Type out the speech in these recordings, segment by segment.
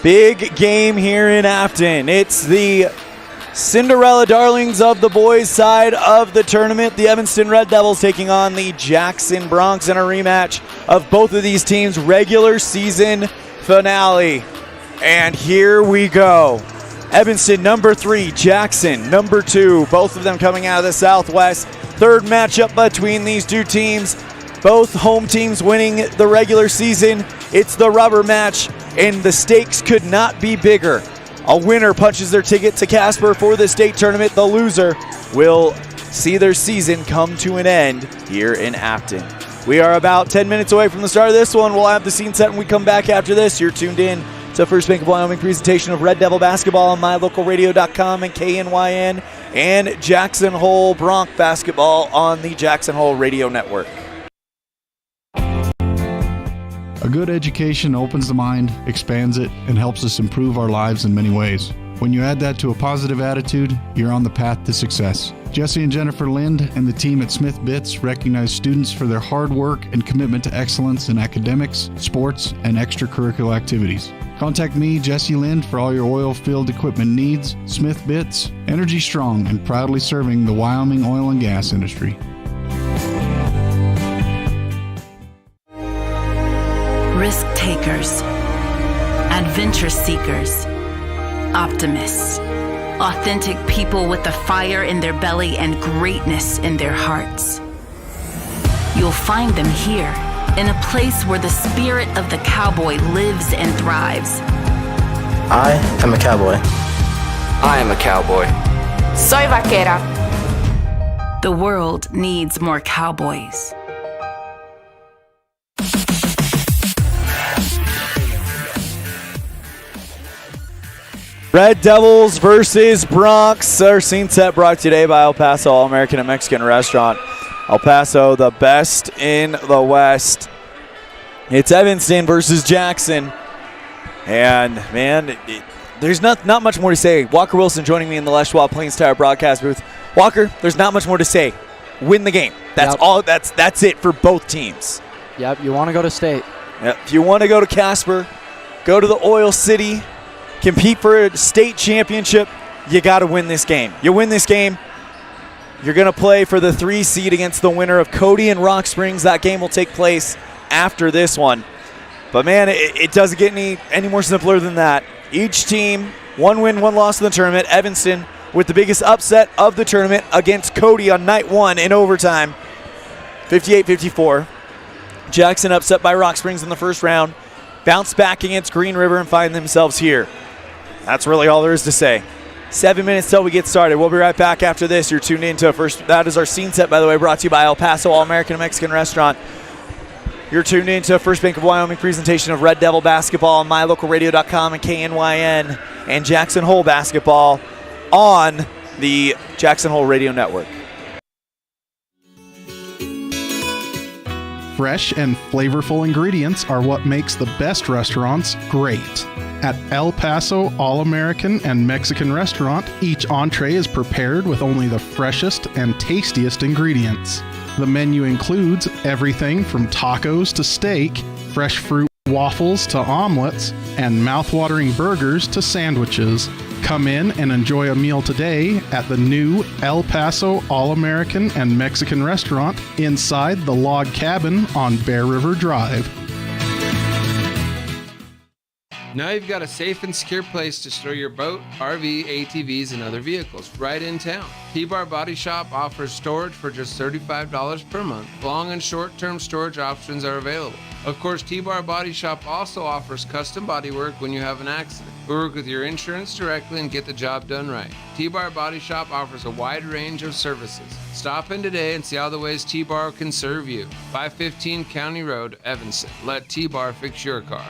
Big game here in Afton. It's the Cinderella darlings of the boys' side of the tournament. The Evanston Red Devils taking on the Jackson Broncs in a rematch of both of these teams' regular season finale. And here we go. Evanston number 3, Jackson number 2, both of them coming out of the Southwest. Third matchup between these two teams. Both home teams winning the regular season. It's the rubber match, and the stakes could not be bigger. A winner punches their ticket to Casper for the state tournament. The loser will see their season come to an end here in Afton. We are about 10 minutes away from the start of this one. We'll have the scene set when we come back after this. You're tuned in to First Bank of Wyoming presentation of Red Devil basketball on mylocalradio.com and KNYN, and Jackson Hole Bronc basketball on the Jackson Hole Radio Network. A good education opens the mind, expands it, and helps us improve our lives in many ways. When you add that to a positive attitude, you're on the path to success. Jesse and Jennifer Lind and the team at Smith Bits recognize students for their hard work and commitment to excellence in academics, sports, and extracurricular activities. Contact me, Jesse Lind, for all your oil field equipment needs. Smith Bits, energy strong and proudly serving the Wyoming oil and gas industry. Risk takers, adventure seekers, optimists, authentic people with the fire in their belly and greatness in their hearts. You'll find them here, in a place where the spirit of the cowboy lives and thrives. I am a cowboy. I am a cowboy. Soy vaquera. The world needs more cowboys. Red Devils versus Broncs. Our scene set brought today by El Paso All-American and Mexican Restaurant. El Paso, the best in the West. It's Evanston versus Jackson. And, man, there's not much more to say. Walker Wilson joining me in the Les Schwab Plains Tire broadcast booth. Walker, there's not much more to say. Win the game. That's all. That's it for both teams. Yep, you want to go to state. Yep. If you want to go to Casper, go to the Oil City, compete for a state championship, you got to win this game. You win this game, you're going to play for the 3 seed against the winner of Cody and Rock Springs. That game will take place after this one. But, man, it doesn't get any more simpler than that. Each team, 1 win, 1 loss in the tournament. Evanston with the biggest upset of the tournament against Cody on night 1 in overtime, 58-54. Jackson upset by Rock Springs in the first round. Bounce back against Green River and find themselves here. That's really all there is to say. 7 minutes till we get started. We'll be right back after this. You're tuned in to that is our scene set, by the way, brought to you by El Paso All-American and Mexican Restaurant. You're tuned in to First Bank of Wyoming presentation of Red Devil basketball on mylocalradio.com and KNYN, and Jackson Hole basketball on the Jackson Hole Radio Network. Fresh and flavorful ingredients are what makes the best restaurants great. At El Paso All-American and Mexican Restaurant, each entree is prepared with only the freshest and tastiest ingredients. The menu includes everything from tacos to steak, fresh fruit waffles to omelets, and mouth-watering burgers to sandwiches. Come in and enjoy a meal today at the new El Paso All-American and Mexican Restaurant inside the log cabin on Bear River Drive. Now you've got a safe and secure place to store your boat, RV, ATVs, and other vehicles right in town. T-Bar Body Shop offers storage for just $35 per month. Long and short-term storage options are available. Of course, T-Bar Body Shop also offers custom body work when you have an accident. We work with your insurance directly and get the job done right. T-Bar Body Shop offers a wide range of services. Stop in today and see all the ways T-Bar can serve you. 515 County Road, Evanston. Let T-Bar fix your car.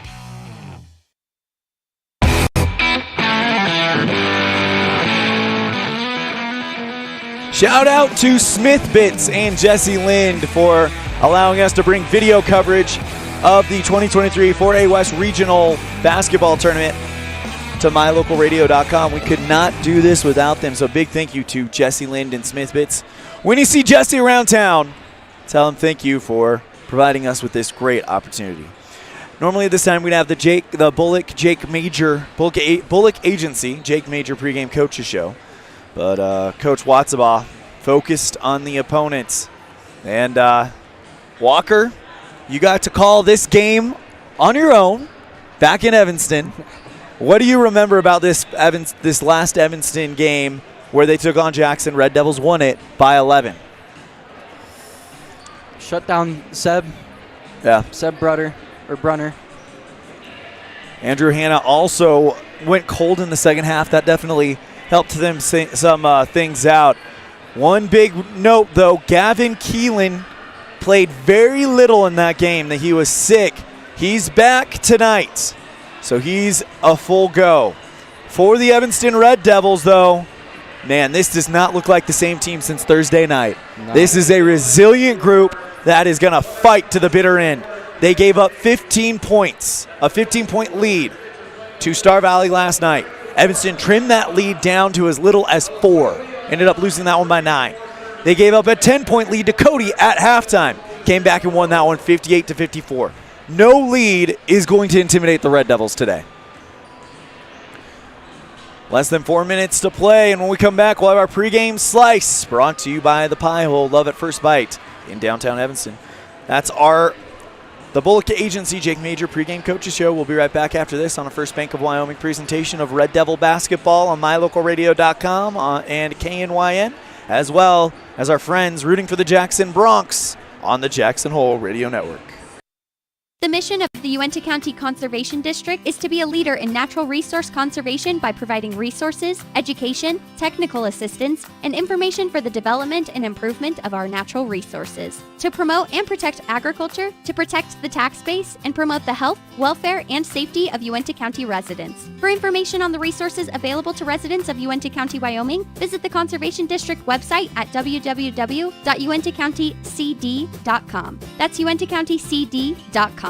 Shout out to Smith Bits and Jesse Lind for allowing us to bring video coverage of the 2023 4A West Regional Basketball Tournament to mylocalradio.com. We could not do this without them, so big thank you to Jesse Lind and Smith Bits. When you see Jesse around town, tell him thank you for providing us with this great opportunity. Normally at this time we'd have the Bullock Agency, Jake Major pregame coaches show. But Coach Watsabaugh focused on the opponents. And Walker, you got to call this game on your own back in Evanston. What do you remember about this last Evanston game where they took on Jackson? Red Devils won it by 11. Shut down Seb. Yeah. Seb Brunner. Andrew Hanna also went cold in the second half. That definitely helped them some things out. One big note, though, Gavin Keelan played very little in that game. That he was sick. He's back tonight, so he's a full go. For the Evanston Red Devils, though, man, this does not look like the same team since Thursday night. No. This is a resilient group that is going to fight to the bitter end. They gave up 15 points, a 15-point lead to Star Valley last night. Evanston trimmed that lead down to as little as 4. Ended up losing that one by 9. They gave up a 10-point lead to Cody at halftime. Came back and won that one 58-54. No lead is going to intimidate the Red Devils today. Less than 4 minutes to play, and when we come back, we'll have our pregame slice brought to you by the Pie Hole. Love at First Bite in downtown Evanston. That's the Bullock Agency Jake Major pregame coaches show. We'll be right back after this on a First Bank of Wyoming presentation of Red Devil basketball on mylocalradio.com and KNYN, as well as our friends rooting for the Jackson Bronx on the Jackson Hole Radio Network. The mission of the Uintah County Conservation District is to be a leader in natural resource conservation by providing resources, education, technical assistance, and information for the development and improvement of our natural resources. To promote and protect agriculture, to protect the tax base, and promote the health, welfare, and safety of Uintah County residents. For information on the resources available to residents of Uintah County, Wyoming, visit the Conservation District website at www.uintahcountycd.com. That's uintahcountycd.com.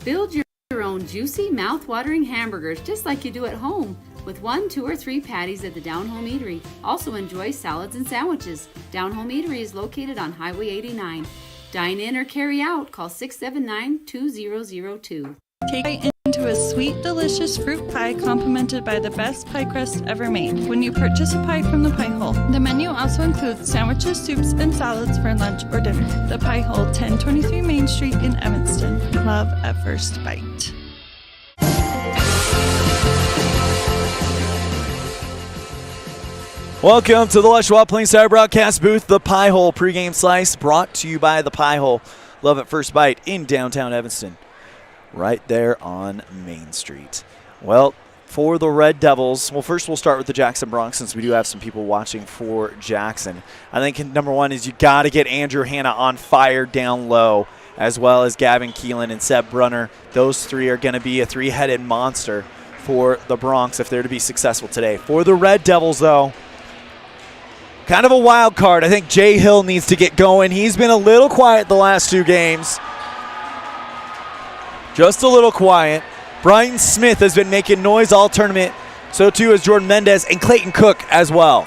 Build your own juicy, mouth-watering hamburgers just like you do at home with 1, 2, or 3 patties at the Down Home Eatery. Also enjoy salads and sandwiches. Down Home Eatery is located on Highway 89. Dine in or carry out. Call 679-2002. Take a bite into a sweet, delicious fruit pie complimented by the best pie crust ever made when you purchase a pie from the Pie Hole. The menu also includes sandwiches, soups, and salads for lunch or dinner. The Pie Hole, 1023 Main Street in Evanston. Love at first bite. Welcome to the Les Schwab Plains Tire broadcast booth, the Pie Hole pregame slice, brought to you by the Pie Hole. Love at first bite in downtown Evanston, right there on Main Street. Well, for the Red Devils, well, first we'll start with the Jackson Bronx since we do have some people watching for Jackson. I think number one is you got to get Andrew Hanna on fire down low, as well as Gavin Keelan and Seb Brunner. Those three are going to be a three-headed monster for the Bronx if they're to be successful today. For the Red Devils, though, kind of a wild card. I think Jay Hill needs to get going. He's been a little quiet the last 2 games. Just a little quiet. Brian Smith has been making noise all tournament. So too has Jordan Mendez and Clayton Cook as well.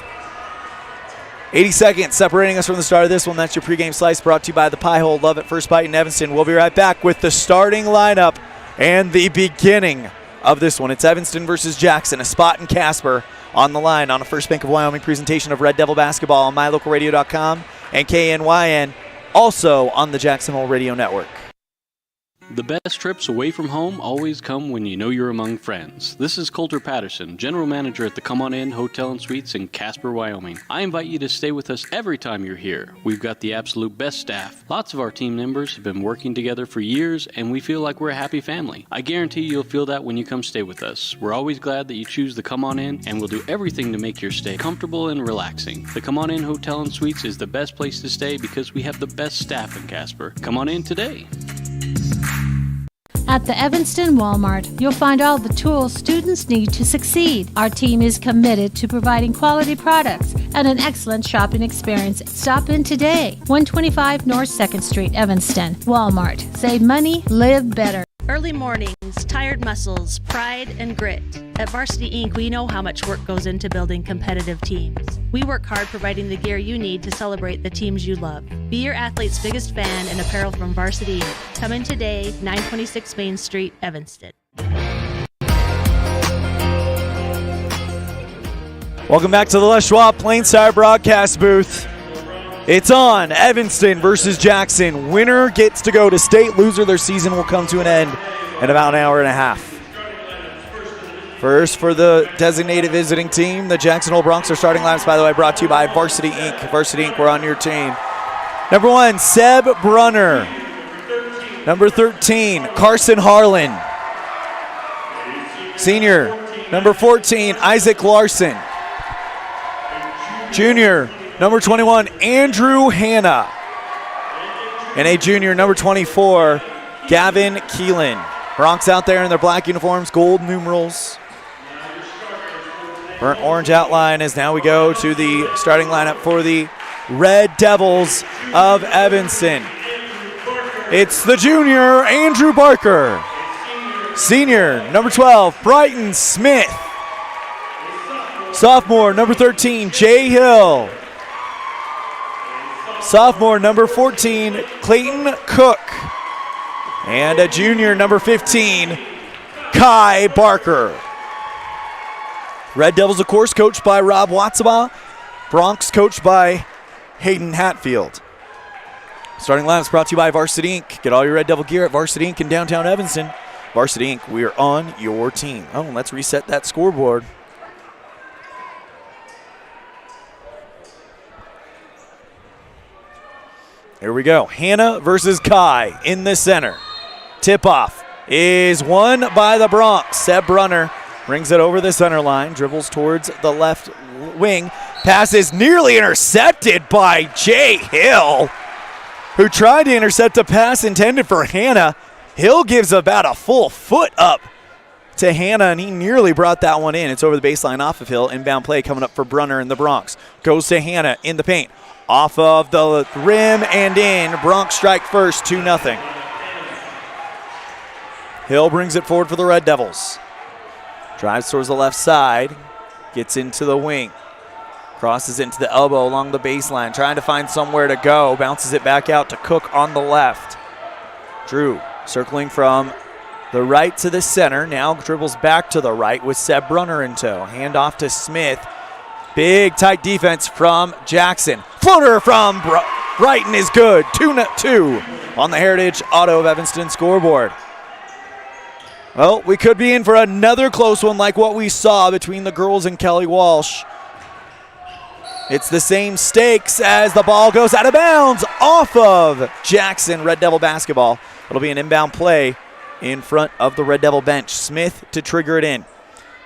80 seconds separating us from the start of this one. That's your pregame slice brought to you by the Pie Hole. Love at First Bite in Evanston. We'll be right back with the starting lineup and the beginning of this one. It's Evanston versus Jackson, a spot in Casper on the line on a First Bank of Wyoming presentation of Red Devil basketball on mylocalradio.com and KNYN, also on the Jackson Hole Radio Network. The best trips away from home always come when you know you're among friends. This is Coulter Patterson, General Manager at the Come On In Hotel and Suites in Casper, Wyoming. I invite you to stay with us every time you're here. We've got the absolute best staff. Lots of our team members have been working together for years, and we feel like we're a happy family. I guarantee you'll feel that when you come stay with us. We're always glad that you choose the Come On In, and we'll do everything to make your stay comfortable and relaxing. The Come On In Hotel and Suites is the best place to stay because we have the best staff in Casper. Come on in today. At the Evanston Walmart, you'll find all the tools students need to succeed. Our team is committed to providing quality products and an excellent shopping experience. Stop in today. 125 North 2nd Street, Evanston. Walmart. Save money, live better. Early mornings, tired muscles, pride, and grit. At Varsity Inc., we know how much work goes into building competitive teams. We work hard providing the gear you need to celebrate the teams you love. Be your athlete's biggest fan in apparel from Varsity Inc. Come in today, 926 Main Street, Evanston. Welcome back to the Les Schwab Plainside broadcast booth. It's on. Evanston versus Jackson. Winner gets to go to state. Loser, their season will come to an end in about an hour and a half. First for the designated visiting team, the Jackson Hole Broncs. Are starting lineups, by the way, brought to you by Varsity Inc. Varsity Inc., we're on your team. Number 1, Seb Brunner. Number 13, Carson Harlan. Senior, number 14, Isaac Larson. Junior, number 21, Andrew Hanna. And a junior, number 24, Gavin Keelan. Broncs out there in their black uniforms, gold numerals. Burnt orange outline as now we go to the starting lineup for the Red Devils of Evanston. It's the junior, Andrew Barker. Senior, number 12, Brighton Smith. Sophomore, number 13, Jay Hill. Sophomore, number 14, Clayton Cook. And a junior, number 15, Kai Barker. Red Devils, of course, coached by Rob Watsabaugh. Broncs coached by Hayden Hatfield. Starting lineups brought to you by Varsity Inc. Get all your Red Devil gear at Varsity Inc. in downtown Evanston. Varsity Inc., we are on your team. Oh, let's reset that scoreboard. Here we go. Hannah versus Kai in the center. Tip-off is won by the Broncs. Seb Brunner brings it over the center line, dribbles towards the left wing. Pass is nearly intercepted by Jay Hill, who tried to intercept a pass intended for Hannah. Hill gives about a full foot up to Hannah, and he nearly brought that one in. It's over the baseline off of Hill. Inbound play coming up for Brunner and the Broncs. Goes to Hannah in the paint. Off of the rim and in. Broncs strike first, 2-0. Hill brings it forward for the Red Devils. Drives towards the left side. Gets into the wing. Crosses into the elbow along the baseline. Trying to find somewhere to go. Bounces it back out to Cook on the left. Drew circling from the right to the center. Now dribbles back to the right with Seb Brunner in tow. Hand off to Smith. Big tight defense from Jackson. Floater from Brighton is good. 2-2 on the Heritage Auto of Evanston scoreboard. Well, we could be in for another close one like what we saw between the girls and Kelly Walsh. It's the same stakes as the ball goes out of bounds off of Jackson Red Devil basketball. It'll be an inbound play in front of the Red Devil bench. Smith to trigger it in.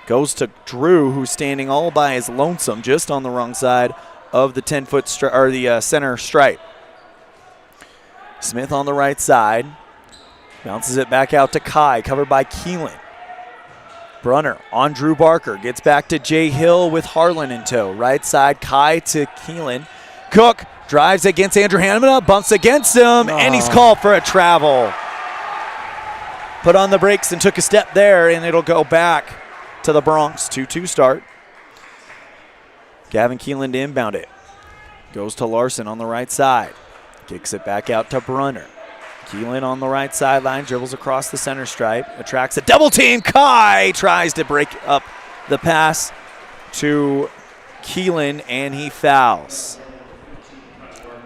Goes to Drew, who's standing all by his lonesome just on the wrong side of the 10-foot center stripe. Smith on the right side. Bounces it back out to Kai, covered by Keelan. Brunner on Drew Barker. Gets back to Jay Hill with Harlan in tow. Right side, Kai to Keelan. Cook drives against Andrew Hanna, bumps against him, and he's called for a travel. Put on the brakes and took a step there, and it'll go back to the Broncs. 2-2 start. Gavin Keelan to inbound it. Goes to Larson on the right side. Kicks it back out to Brunner. Keelan on the right sideline, dribbles across the center stripe, attracts a double team. Kai tries to break up the pass to Keelan, and he fouls.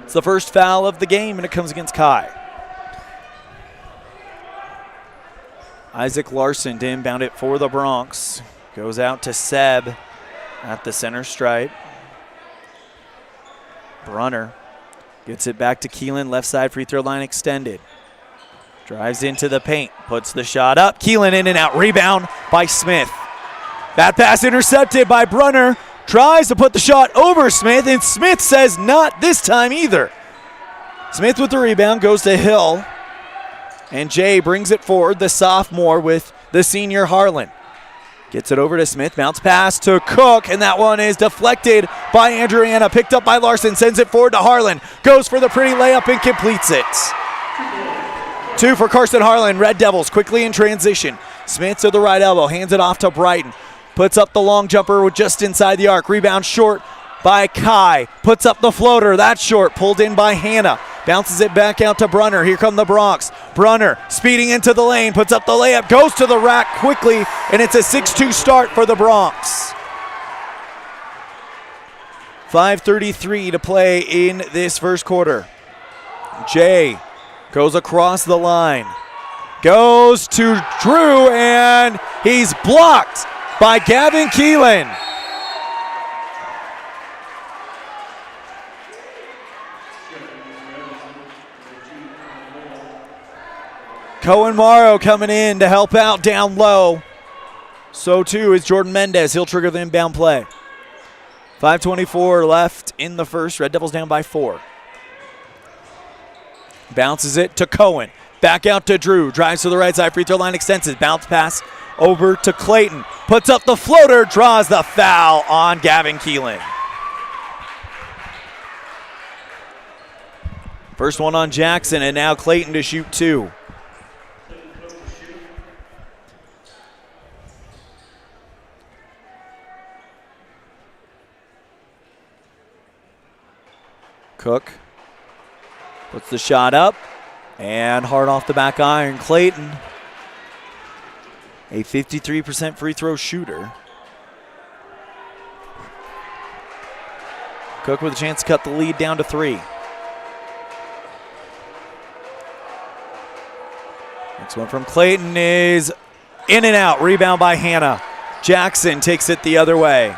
It's the first foul of the game, and it comes against Kai. Isaac Larson to inbound it for the Broncs. Goes out to Seb at the center stripe. Brunner gets it back to Keelan, left side free throw line extended. Drives into the paint, puts the shot up. Keelan in and out, rebound by Smith. That pass intercepted by Brunner. Tries to put the shot over Smith, and Smith says not this time either. Smith with the rebound, goes to Hill. And Jay brings it forward, the sophomore with the senior Harlan. Gets it over to Smith, bounce pass to Cook, and that one is deflected by Andrew Hanna, picked up by Larson, sends it forward to Harlan, goes for the pretty layup and completes it. Two for Carson Harlan. Red Devils quickly in transition. Smith to the right elbow, hands it off to Brighton. Puts up the long jumper just inside the arc. Rebound short by Kai. Puts up the floater. That's short. Pulled in by Hannah. Bounces it back out to Brunner. Here come the Bronx. Brunner speeding into the lane. Puts up the layup. Goes to the rack quickly. And it's a 6-2 start for the Bronx. 5:33 to play in this first quarter. Jay goes across the line. Goes to Drew, and he's blocked by Gavin Keelan. Cohen Morrow coming in to help out down low. So too is Jordan Mendez. He'll trigger the inbound play. 5:24 left in the first. Red Devils down by 4. Bounces it to Cohen. Back out to Drew. Drives to the right side. Free throw line extensive. Bounce pass over to Clayton. Puts up the floater. Draws the foul on Gavin Keelan. First one on Jackson, and now Clayton to shoot 2. Cook puts the shot up and hard off the back iron. Clayton, a 53% free throw shooter. Cook with a chance to cut the lead down to 3. Next one from Clayton is in and out. Rebound by Hannah. Jackson takes it the other way.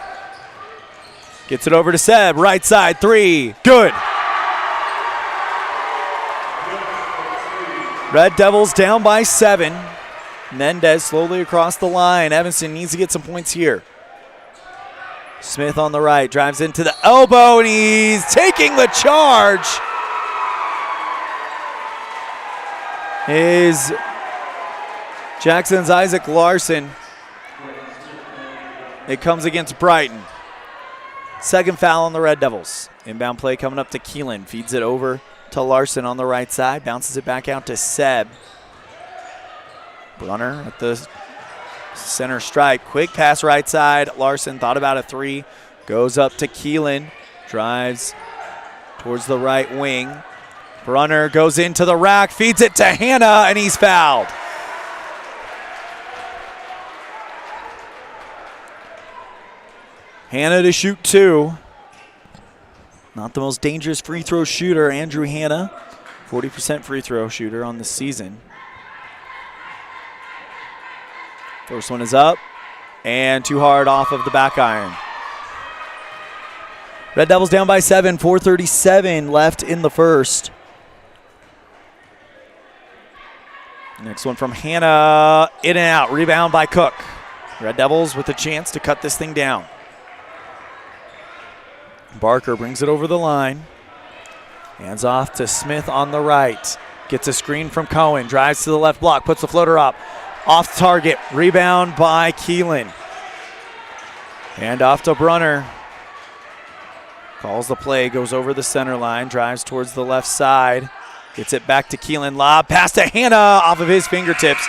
Gets it over to Seb. Right side 3. Good. Red Devils down by 7. Mendez slowly across the line. Evanston needs to get some points here. Smith on the right. Drives into the elbow, and he's taking the charge. Is Jackson's Isaac Larson. It comes against Brighton. Second foul on the Red Devils. Inbound play coming up to Keelan. Feeds it over to Larson on the right side. Bounces it back out to Seb. Brunner at the center stripe. Quick pass right side. Larson thought about a 3. Goes up to Keelan. Drives towards the right wing. Brunner goes into the rack. Feeds it to Hannah, and he's fouled. Hannah to shoot 2. Not the most dangerous free throw shooter, Andrew Hannah. 40% free throw shooter on the season. First one is up, and too hard off of the back iron. Red Devils down by 7, 4:37 left in the first. Next one from Hannah, in and out, rebound by Cook. Red Devils with a chance to cut this thing down. Barker brings it over the line. Hands off to Smith on the right. Gets a screen from Cohen. Drives to the left block. Puts the floater up. Off target. Rebound by Keelan. Hand off to Brunner. Calls the play. Goes over the center line. Drives towards the left side. Gets it back to Keelan. Lob. Pass to Hannah off of his fingertips.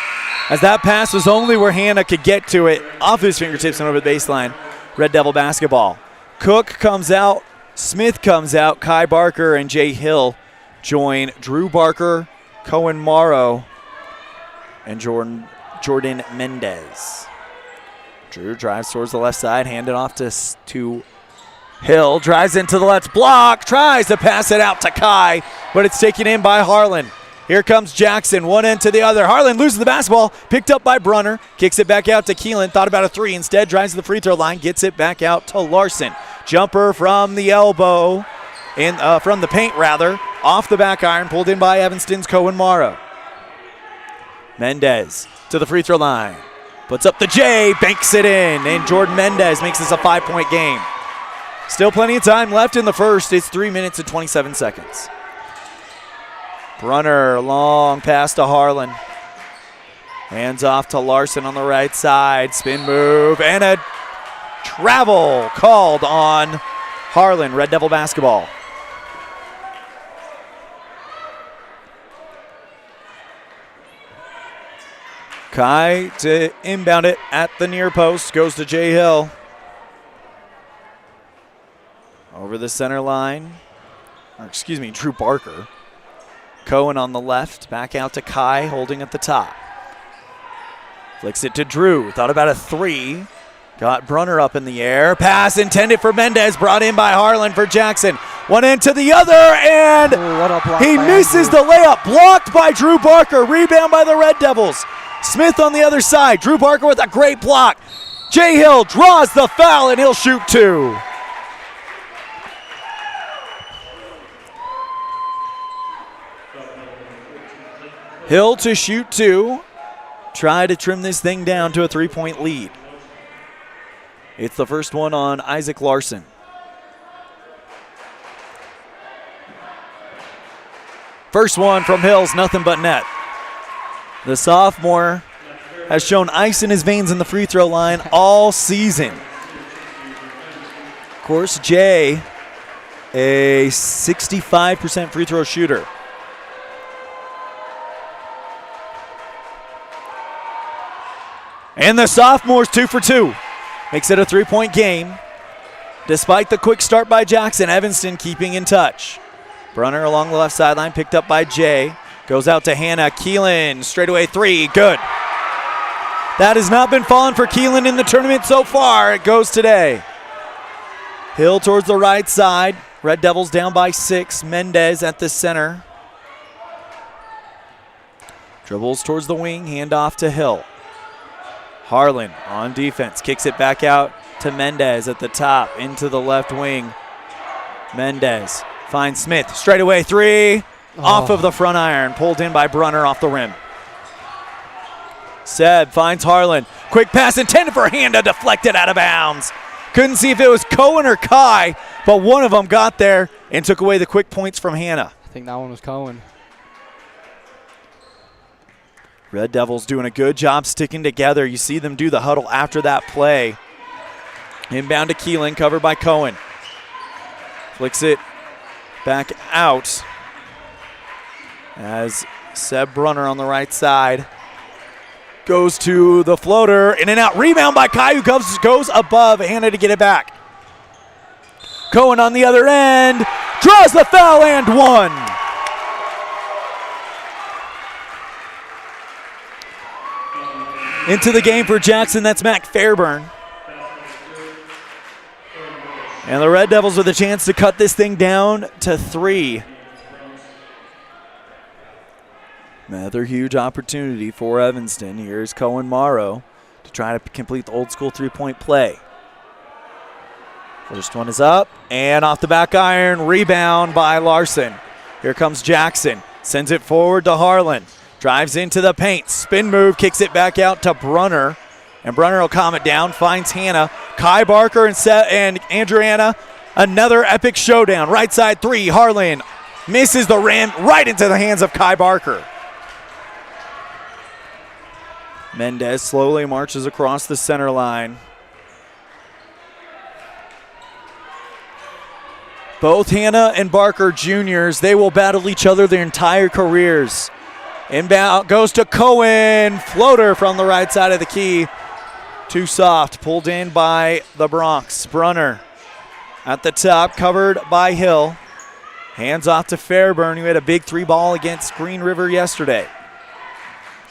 As that pass was only where Hannah could get to it. Off his fingertips and over the baseline. Red Devil basketball. Cook comes out, Smith comes out, Kai Barker and Jay Hill join Drew Barker, Cohen Morrow, and Jordan Mendez. Drew drives towards the left side, handed off to Hill, drives into the left block, tries to pass it out to Kai, but it's taken in by Harlan. Here comes Jackson, one end to the other. Harlan loses the basketball, picked up by Brunner, kicks it back out to Keelan, thought about a 3, instead drives to the free throw line, gets it back out to Larson. Jumper from the elbow, from the paint rather, off the back iron, pulled in by Evanston's Cohen Morrow. Mendez to the free throw line, puts up the J, banks it in, and Jordan Mendez makes this a 5-point game. Still plenty of time left in the first. It's 3 minutes and 27 seconds. Brunner, long pass to Harlan. Hands off to Larson on the right side. Spin move and a travel called on Harlan. Red Devil basketball. Kai to inbound it at the near post. Goes to Jay Hill. Over the center line. Drew Barker. Cohen on the left. Back out to Kai, holding at the top. Flicks it to Drew. Thought about a three. Got Brunner up in the air. Pass intended for Mendez. Brought in by Harlan for Jackson. One end to the other, and he misses the layup. Blocked by Drew Barker. Rebound by the Red Devils. Smith on the other side. Drew Barker with a great block. Jay Hill draws the foul, and he'll shoot two. Hill to shoot two. Try to trim this thing down to a 3-point lead. It's the first one on Isaac Larson. First one from Hill's nothing but net. The sophomore has shown ice in his veins in the free throw line all season. Of course, Jay, a 65% free throw shooter. And the sophomore's 2 for 2. Makes it a 3-point game. Despite the quick start by Jackson, Evanston keeping in touch. Brunner along the left sideline, picked up by Jay. Goes out to Hannah. Keelan, straightaway three, good. That has not been falling for Keelan in the tournament so far. It goes today. Hill towards the right side. Red Devils down by 6. Mendez at the center. Dribbles towards the wing, handoff to Hill. Harlan on defense, kicks it back out to Mendez at the top, into the left wing. Mendez finds Smith, straightaway three, off of the front iron, pulled in by Brunner off the rim. Seb finds Harlan, quick pass intended for Hannah, deflected out of bounds. Couldn't see if it was Cohen or Kai, but one of them got there and took away the quick points from Hannah. I think that one was Cohen. Red Devils doing a good job sticking together. You see them do the huddle after that play. Inbound to Keelan, covered by Cohen. Flicks it back out as Seb Brunner on the right side goes to the floater. In and out, rebound by Kai, who goes above Hannah to get it back. Cohen on the other end, draws the foul and one. Into the game for Jackson, that's Mac Fairburn. And the Red Devils with a chance to cut this thing down to 3. Another huge opportunity for Evanston. Here's Cohen Morrow to try to complete the old school 3-point play. First one is up and off the back iron, rebound by Larson. Here comes Jackson, sends it forward to Harlan. Drives into the paint, spin move, kicks it back out to Brunner. And Brunner will calm it down, finds Hannah. Kai Barker and Andrew Anna, another epic showdown. Right side three, Harlan misses the rim, right into the hands of Kai Barker. Mendez slowly marches across the center line. Both Hannah and Barker juniors, they will battle each other their entire careers. Inbound goes to Cohen. Floater from the right side of the key. Too soft. Pulled in by the Bronx. Brunner at the top, covered by Hill. Hands off to Fairburn, who had a big 3-ball against Green River yesterday.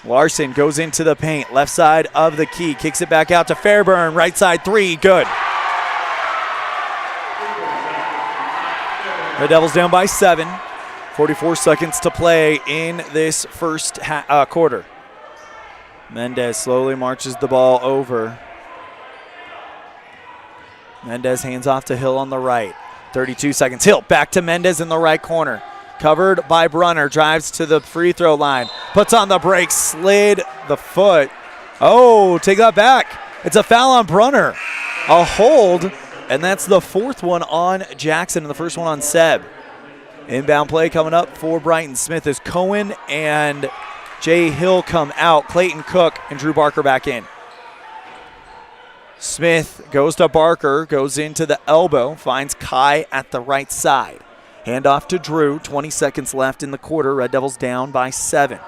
Larson goes into the paint. Left side of the key. Kicks it back out to Fairburn. Right side three. Good. The Devils down by 7. 44 seconds to play in this first quarter. Mendez slowly marches the ball over. Mendez hands off to Hill on the right. 32 seconds. Hill back to Mendez in the right corner. Covered by Brunner. Drives to the free throw line. Puts on the brakes. Slid the foot. Oh, take that back. It's a foul on Brunner. A hold. And that's the 4th one on Jackson and the first one on Seb. Inbound play coming up for Brighton Smith as Cohen and Jay Hill come out. Clayton Cook and Drew Barker back in. Smith goes to Barker, goes into the elbow, finds Kai at the right side. Handoff to Drew, 20 seconds left in the quarter. Red Devils down by 7.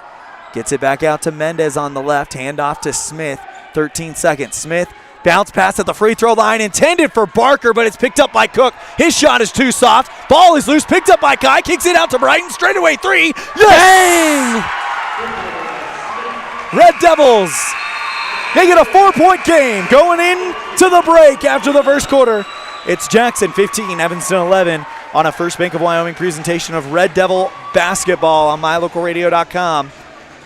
Gets it back out to Mendez on the left. Handoff to Smith. 13 seconds. Smith, bounce pass at the free throw line. Intended for Barker, but it's picked up by Cook. His shot is too soft. Ball is loose. Picked up by Kai. Kicks it out to Brighton. Straightaway three. Yes! Bang! Red Devils make it a 4-point game going into the break after the first quarter. It's Jackson 15, Evanston 11 on a First Bank of Wyoming presentation of Red Devil basketball on mylocalradio.com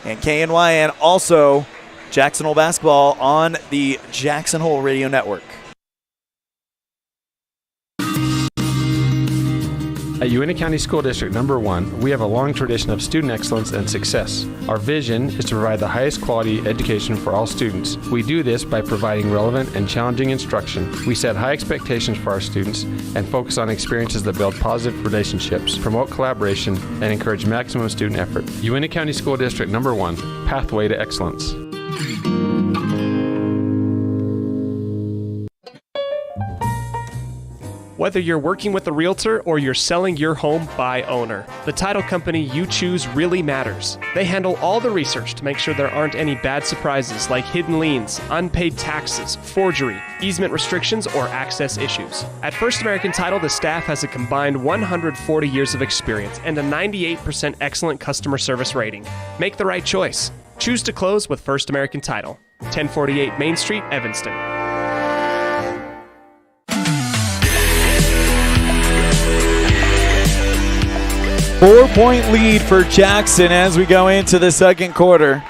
and KNYN, also Jackson Hole basketball on the Jackson Hole Radio Network. At Uintah County School District Number 1, we have a long tradition of student excellence and success. Our vision is to provide the highest quality education for all students. We do this by providing relevant and challenging instruction. We set high expectations for our students and focus on experiences that build positive relationships, promote collaboration, and encourage maximum student effort. Uintah County School District Number 1, Pathway to Excellence. Whether you're working with a realtor or you're selling your home by owner, the title company you choose really matters. They handle all the research to make sure there aren't any bad surprises like hidden liens, unpaid taxes, forgery, easement restrictions, or access issues. At First American Title, the staff has a combined 140 years of experience and a 98% excellent customer service rating. Make the right choice. Choose to close with First American Title. 1048 Main Street, Evanston. 4-point lead for Jackson as we go into the second quarter.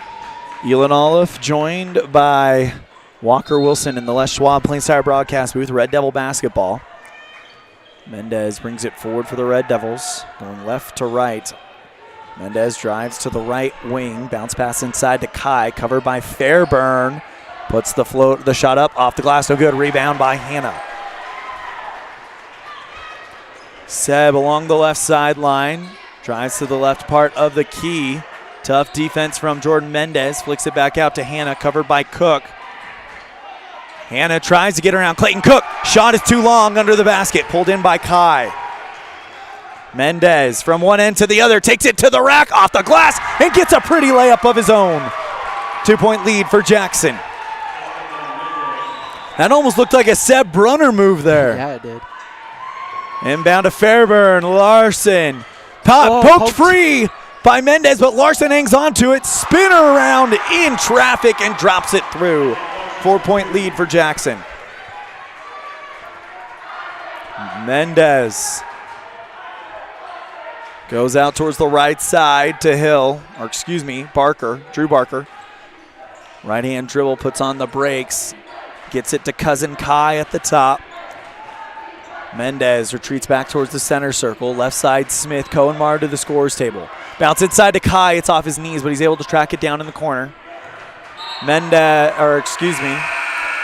Elan Olliff joined by Walker Wilson in the Les Schwab Plains Tire broadcast booth. Red Devil basketball. Mendez brings it forward for the Red Devils, going left to right. Mendez drives to the right wing, bounce pass inside to Kai, covered by Fairburn. Puts the shot up off the glass, no good. Rebound by Hannah. Seb along the left sideline, drives to the left part of the key. Tough defense from Jordan Mendez, flicks it back out to Hannah, covered by Cook. Hannah tries to get around Clayton Cook. Shot is too long under the basket, pulled in by Kai. Mendez from one end to the other, takes it to the rack, off the glass, and gets a pretty layup of his own. 2-point lead for Jackson. That almost looked like a Seb Brunner move there. Yeah, it did. Inbound to Fairburn, Larson. Poked free by Mendez, but Larson hangs on to it. Spinner around in traffic and drops it through. 4-point lead for Jackson. Mendez goes out towards the right side to Barker, Drew Barker. Right hand dribble, puts on the brakes. Gets it to cousin Kai at the top. Mendez retreats back towards the center circle. Left side, Smith. Cohenmar to the scorer's table. Bounce inside to Kai. It's off his knees, but he's able to track it down in the corner.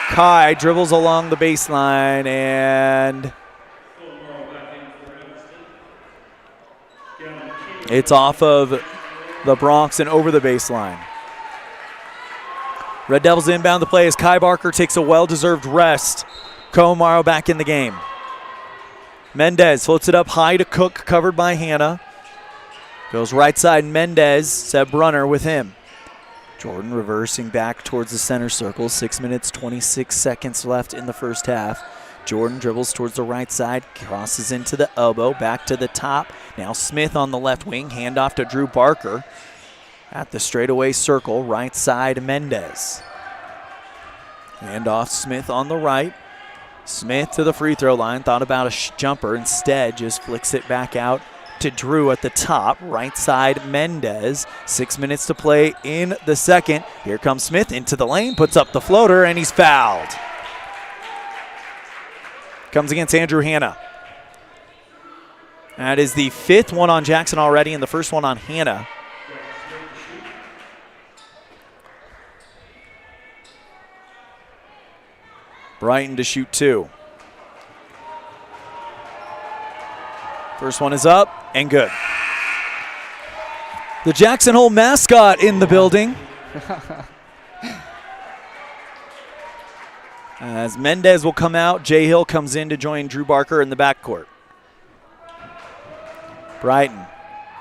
Kai dribbles along the baseline and it's off of the Bronx and over the baseline. Red Devils inbound the play as Kai Barker takes a well-deserved rest. Cohenmar back in the game. Mendez floats it up high to Cook, covered by Hannah. Goes right side, Mendez, Seb Brunner with him. Jordan reversing back towards the center circle. 6 minutes, 26 seconds left in the first half. Jordan dribbles towards the right side, crosses into the elbow, back to the top. Now Smith on the left wing, handoff to Drew Barker. At the straightaway circle, right side, Mendez. Handoff, Smith on the right. Smith to the free throw line, thought about a jumper, instead just flicks it back out to Drew at the top. Right side, Mendez. 6 minutes to play in the second. Here comes Smith into the lane, puts up the floater, and he's fouled. Comes against Andrew Hannah. That is the fifth one on Jackson already and the first one on Hannah. Brighton to shoot two. First one is up and good. The Jackson Hole mascot in the building. As Mendez will come out, Jay Hill comes in to join Drew Barker in the backcourt. Brighton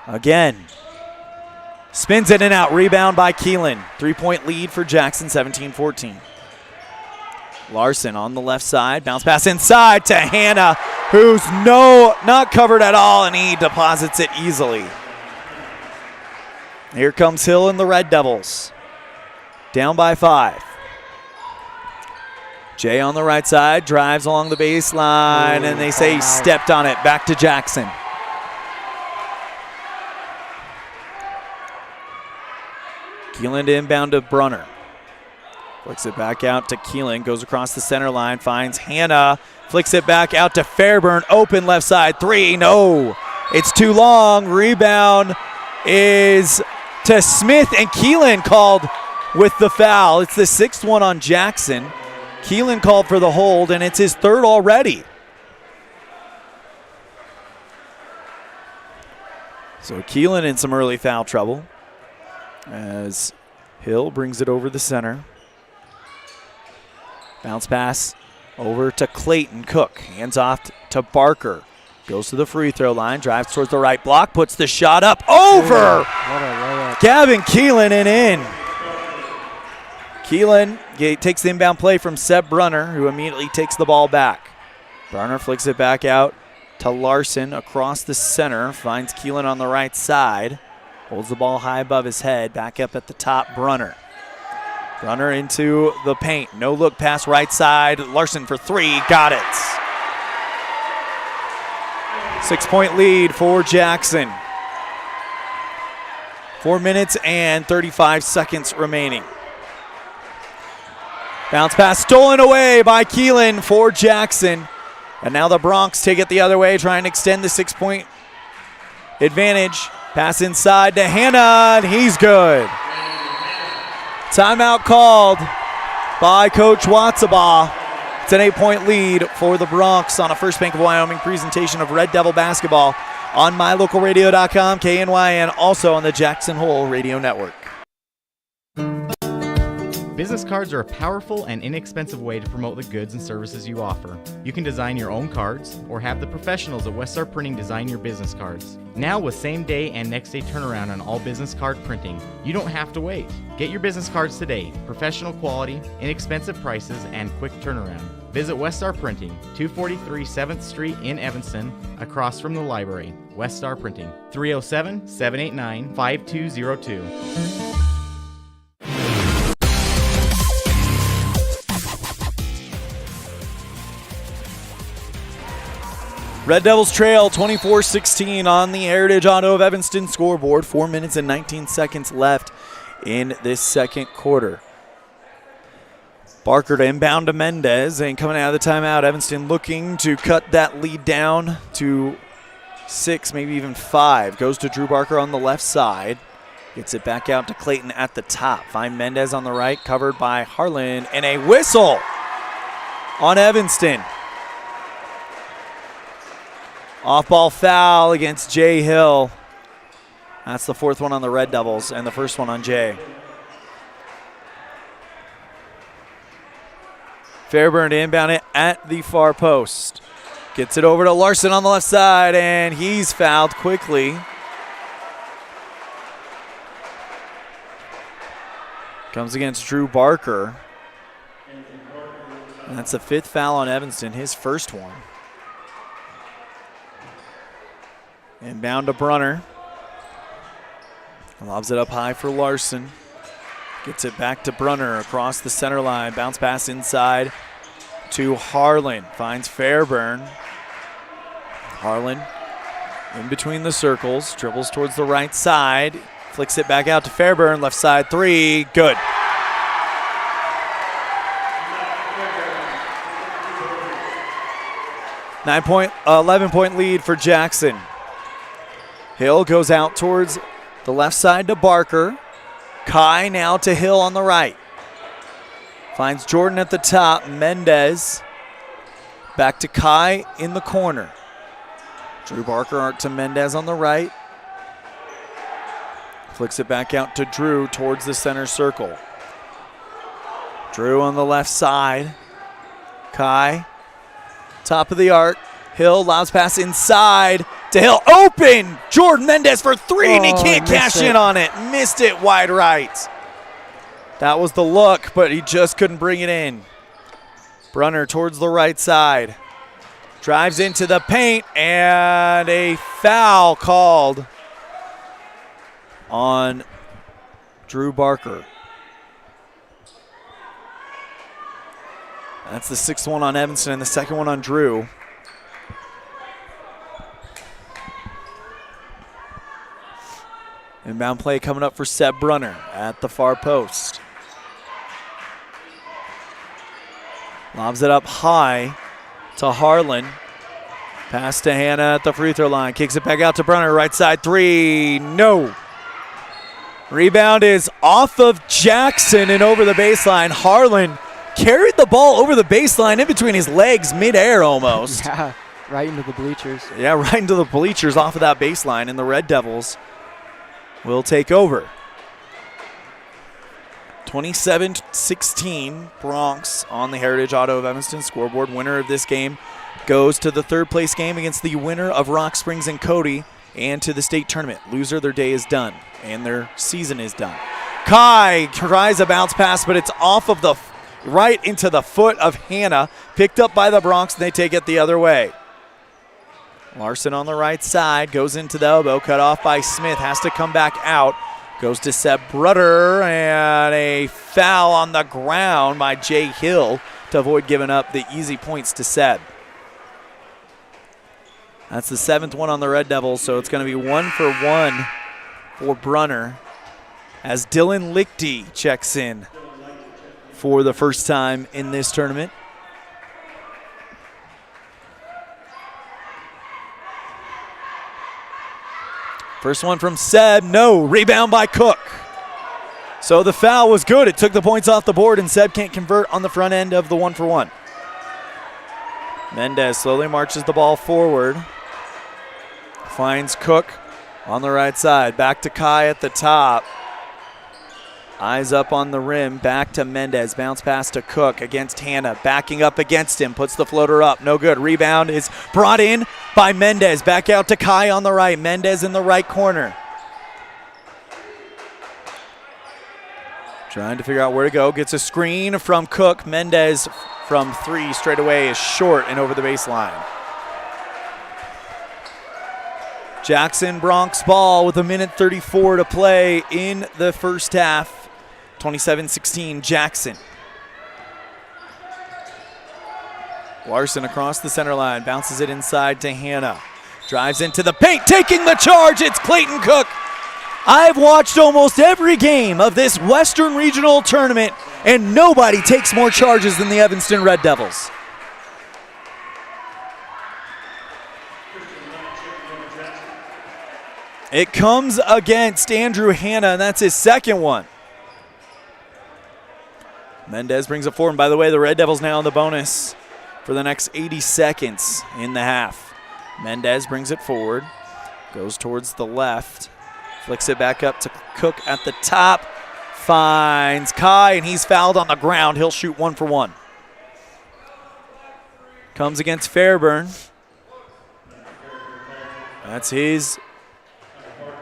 again. Spins it in and out. Rebound by Keelan. 3-point lead for Jackson, 17-14. Larson on the left side. Bounce pass inside to Hannah, who's not covered at all, and he deposits it easily. Here comes Hill and the Red Devils. Down by 5. Jay on the right side, drives along the baseline, and they say he stepped on it. Back to Jackson. Keelan to inbound to Brunner. Flicks it back out to Keelan, goes across the center line, finds Hannah, flicks it back out to Fairburn, open left side, 3, no. It's too long. Rebound is to Smith, and Keelan called with the foul. It's the 6th one on Jackson. Keelan called for the hold, and it's his 3rd already. So Keelan in some early foul trouble as Hill brings it over the center. Bounce pass over to Clayton Cook. Hands off to Barker. Goes to the free throw line, drives towards the right block, puts the shot up, over! Gavin Keelan and in. Keelan takes the inbound play from Seb Brunner, who immediately takes the ball back. Brunner flicks it back out to Larson across the center, finds Keelan on the right side, holds the ball high above his head, back up at the top, Brunner. Brunner into the paint, no look pass right side, Larson for 3, got it. 6-point lead for Jackson. 4 minutes and 35 seconds remaining. Bounce pass stolen away by Keelan for Jackson. And now the Bronx take it the other way, trying to extend the 6-point advantage. Pass inside to Hannah, and he's good. Timeout called by Coach Watsabaugh. It's an 8-point lead for the Bronx on a First Bank of Wyoming presentation of Red Devil basketball on MyLocalRadio.com, KNYN, also on the Jackson Hole Radio Network. Business cards are a powerful and inexpensive way to promote the goods and services you offer. You can design your own cards or have the professionals at Weststar Printing design your business cards. Now with same-day and next-day turnaround on all business card printing, you don't have to wait. Get your business cards today. Professional quality, inexpensive prices, and quick turnaround. Visit Weststar Printing, 243 7th Street in Evanston, across from the library. Weststar Printing, 307-789-5202. Red Devils trail 24-16 on the Heritage Auto of Evanston scoreboard. 4 minutes and 19 seconds left in this second quarter. Barker to inbound to Mendez, and coming out of the timeout, Evanston looking to cut that lead down to 6, maybe even 5. Goes to Drew Barker on the left side. Gets it back out to Clayton at the top. Find Mendez on the right, covered by Harlan, and a whistle on Evanston. Off-ball foul against Jay Hill. That's the 4th one on the Red Devils and the 1st one on Jay. Fairburn to inbound it at the far post. Gets it over to Larson on the left side, and he's fouled quickly. Comes against Drew Barker. And that's the 5th foul on Evanston, his first one. Inbound to Brunner. Lobs it up high for Larson. Gets it back to Brunner across the center line. Bounce pass inside to Harlan. Finds Fairburn. Harlan in between the circles. Dribbles towards the right side. Flicks it back out to Fairburn. Left side 3. Good. Nine 11-point lead for Jackson. Hill goes out towards the left side to Barker. Kai now to Hill on the right. Finds Jordan at the top. Mendez back to Kai in the corner. Drew Barker to Mendez on the right. Flicks it back out to Drew towards the center circle. Drew on the left side. Kai, top of the arc. Hill, lobs pass inside to Hill. Open! Jordan Mendez for three, and he can't missed cash it. in on it. Missed it wide right. That was the look, but he just couldn't bring it in. Brunner towards the right side. Drives into the paint, and a foul called on Drew Barker. That's the sixth one on Evanston and the second one on Drew. Inbound play coming up for Seb Brunner at the far post. Lobs it up high to Harlan. Pass to Hannah at the free throw line. Kicks it back out to Brunner. Right side three. No. Rebound is off of Jackson and over the baseline. Harlan carried the ball over the baseline in between his legs, midair almost. Yeah, right into the bleachers. Yeah, right into the bleachers off of that baseline, and the Red Devils will take over. 27-16 Bronx on the Heritage Auto of Evanston scoreboard. Winner of this game goes to the third place game against the winner of Rock Springs and Cody and to the state tournament. Loser, their day is done and their season is done. Kai tries a bounce pass, but it's off of the right into the foot of Hannah. Picked up by the Bronx, and they take it the other way. Larson on the right side, goes into the elbow, cut off by Smith, has to come back out. Goes to Seb Brunner, and a foul on the ground by Jay Hill to avoid giving up the easy points to Seb. That's the seventh one on the Red Devils, so it's going to be 1 for 1 for Brunner as Dylan Lichty checks in for the first time in this tournament. First one from Seb, no. Rebound by Cook. So the foul was good. It took the points off the board, and Seb can't convert on the front end of the 1 for 1. Mendez slowly marches the ball forward. Finds Cook on the right side. Back to Kai at the top. Eyes up on the rim. Back to Mendez. Bounce pass to Cook against Hannah. Backing up against him. Puts the floater up. No good. Rebound is brought in by Mendez. Back out to Kai on the right. Mendez in the right corner. Trying to figure out where to go. Gets a screen from Cook. Mendez from three straight away is short and over the baseline. Jackson Bronx ball with 1:34 to play in the first half. 27-16 Jackson. Larson across the center line, bounces it inside to Hannah. Drives into the paint, taking the charge, it's Clayton Cook. I've watched almost every game of this Western Regional Tournament, and nobody takes more charges than the Evanston Red Devils. It comes against Andrew Hannah, and that's his second one. Mendez brings it forward. And by the way, the Red Devils now on the bonus for the next 80 seconds in the half. Mendez brings it forward, goes towards the left, flicks it back up to Cook at the top, finds Kai, and he's fouled on the ground. He'll shoot 1 for 1. Comes against Fairburn. That's his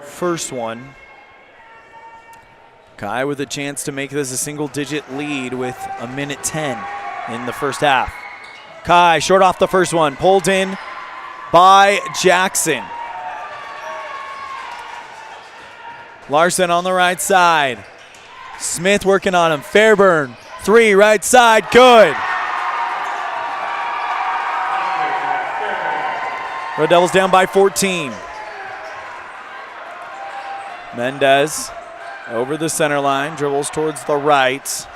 first one. Kai with a chance to make this a single-digit lead with 1:10 in the first half. Kai short off the first one, pulled in by Jackson. Larson on the right side. Smith working on him. Fairburn, three, right side, good. Red Devils down by 14. Mendez over the center line, dribbles towards the right.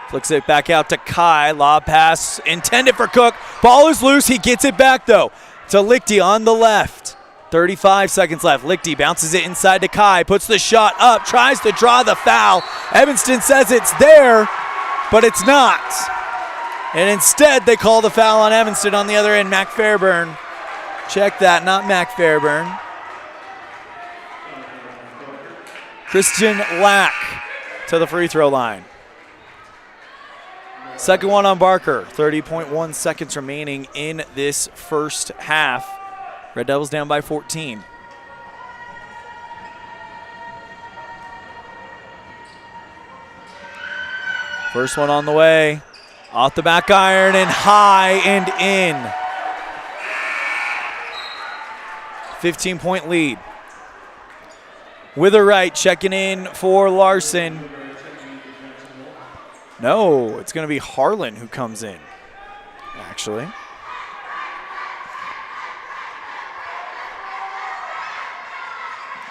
Flicks it back out to Kai. Lob pass intended for Cook. Ball is loose. He gets it back, though, to Lichty on the left. 35 seconds left. Lichty bounces it inside to Kai. Puts the shot up. Tries to draw the foul. Evanston says it's there, but it's not. And instead, they call the foul on Evanston on the other end. Mac Fairburn. Check that, not Mac Fairburn. Christian Lack to the free throw line. Second one on Barker. 30.1 seconds remaining in this first half. Red Devils down by 14. First one on the way. Off the back iron and high and in. 15-point lead. With a right, checking in for Larson. No, it's going to be Harlan who comes in, actually.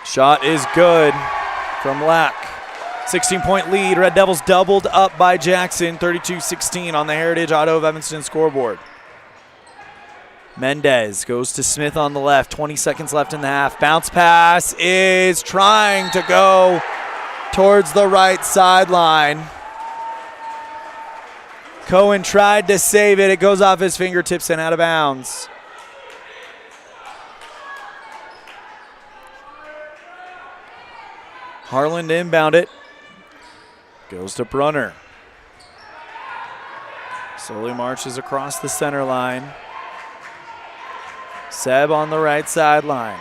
Shot is good from Lack. 16-point lead. Red Devils doubled up by Jackson. 32-16 on the Heritage Auto of Evanston scoreboard. Mendez goes to Smith on the left. 20 seconds left in the half. Bounce pass is trying to go towards the right sideline. Cohen tried to save it. It goes off his fingertips and out of bounds. Harlan to inbound it. Goes to Brunner. Slowly marches across the center line. Seb on the right sideline.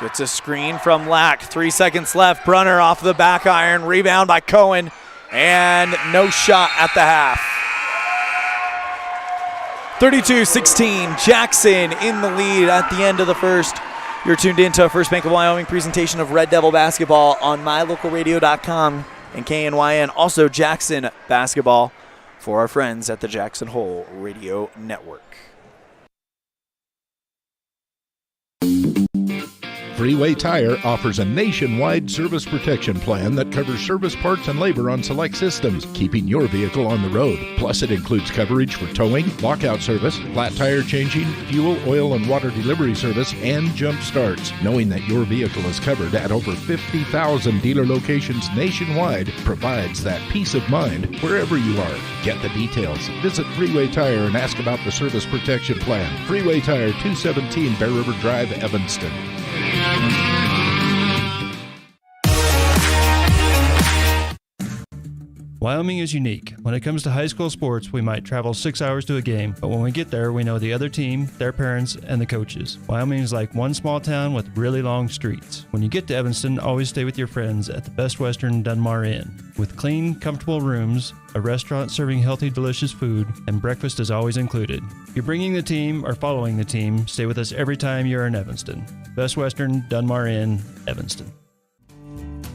Gets a screen from Lack. 3 seconds left. Brunner off the back iron. Rebound by Cohen. And no shot at the half. 32-16. Jackson in the lead at the end of the first. You're tuned in to a First Bank of Wyoming presentation of Red Devil basketball on mylocalradio.com and KNYN. Also Jackson basketball for our friends at the Jackson Hole Radio Network. Freeway Tire offers a nationwide service protection plan that covers service parts and labor on select systems, keeping your vehicle on the road. Plus, it includes coverage for towing, lockout service, flat tire changing, fuel, oil, and water delivery service, and jump starts. Knowing that your vehicle is covered at over 50,000 dealer locations nationwide provides that peace of mind wherever you are. Get the details. Visit Freeway Tire and ask about the service protection plan. Freeway Tire, 217 Bear River Drive, Evanston. Wyoming is unique. When it comes to high school sports, we might travel 6 hours to a game, but when we get there, we know the other team, their parents, and the coaches. Wyoming is like one small town with really long streets. When you get to Evanston, always stay with your friends at the Best Western Dunmar Inn. With clean, comfortable rooms, a restaurant serving healthy, delicious food, and breakfast is always included. If you're bringing the team or following the team, stay with us every time you're in Evanston. Best Western Dunmar Inn, Evanston.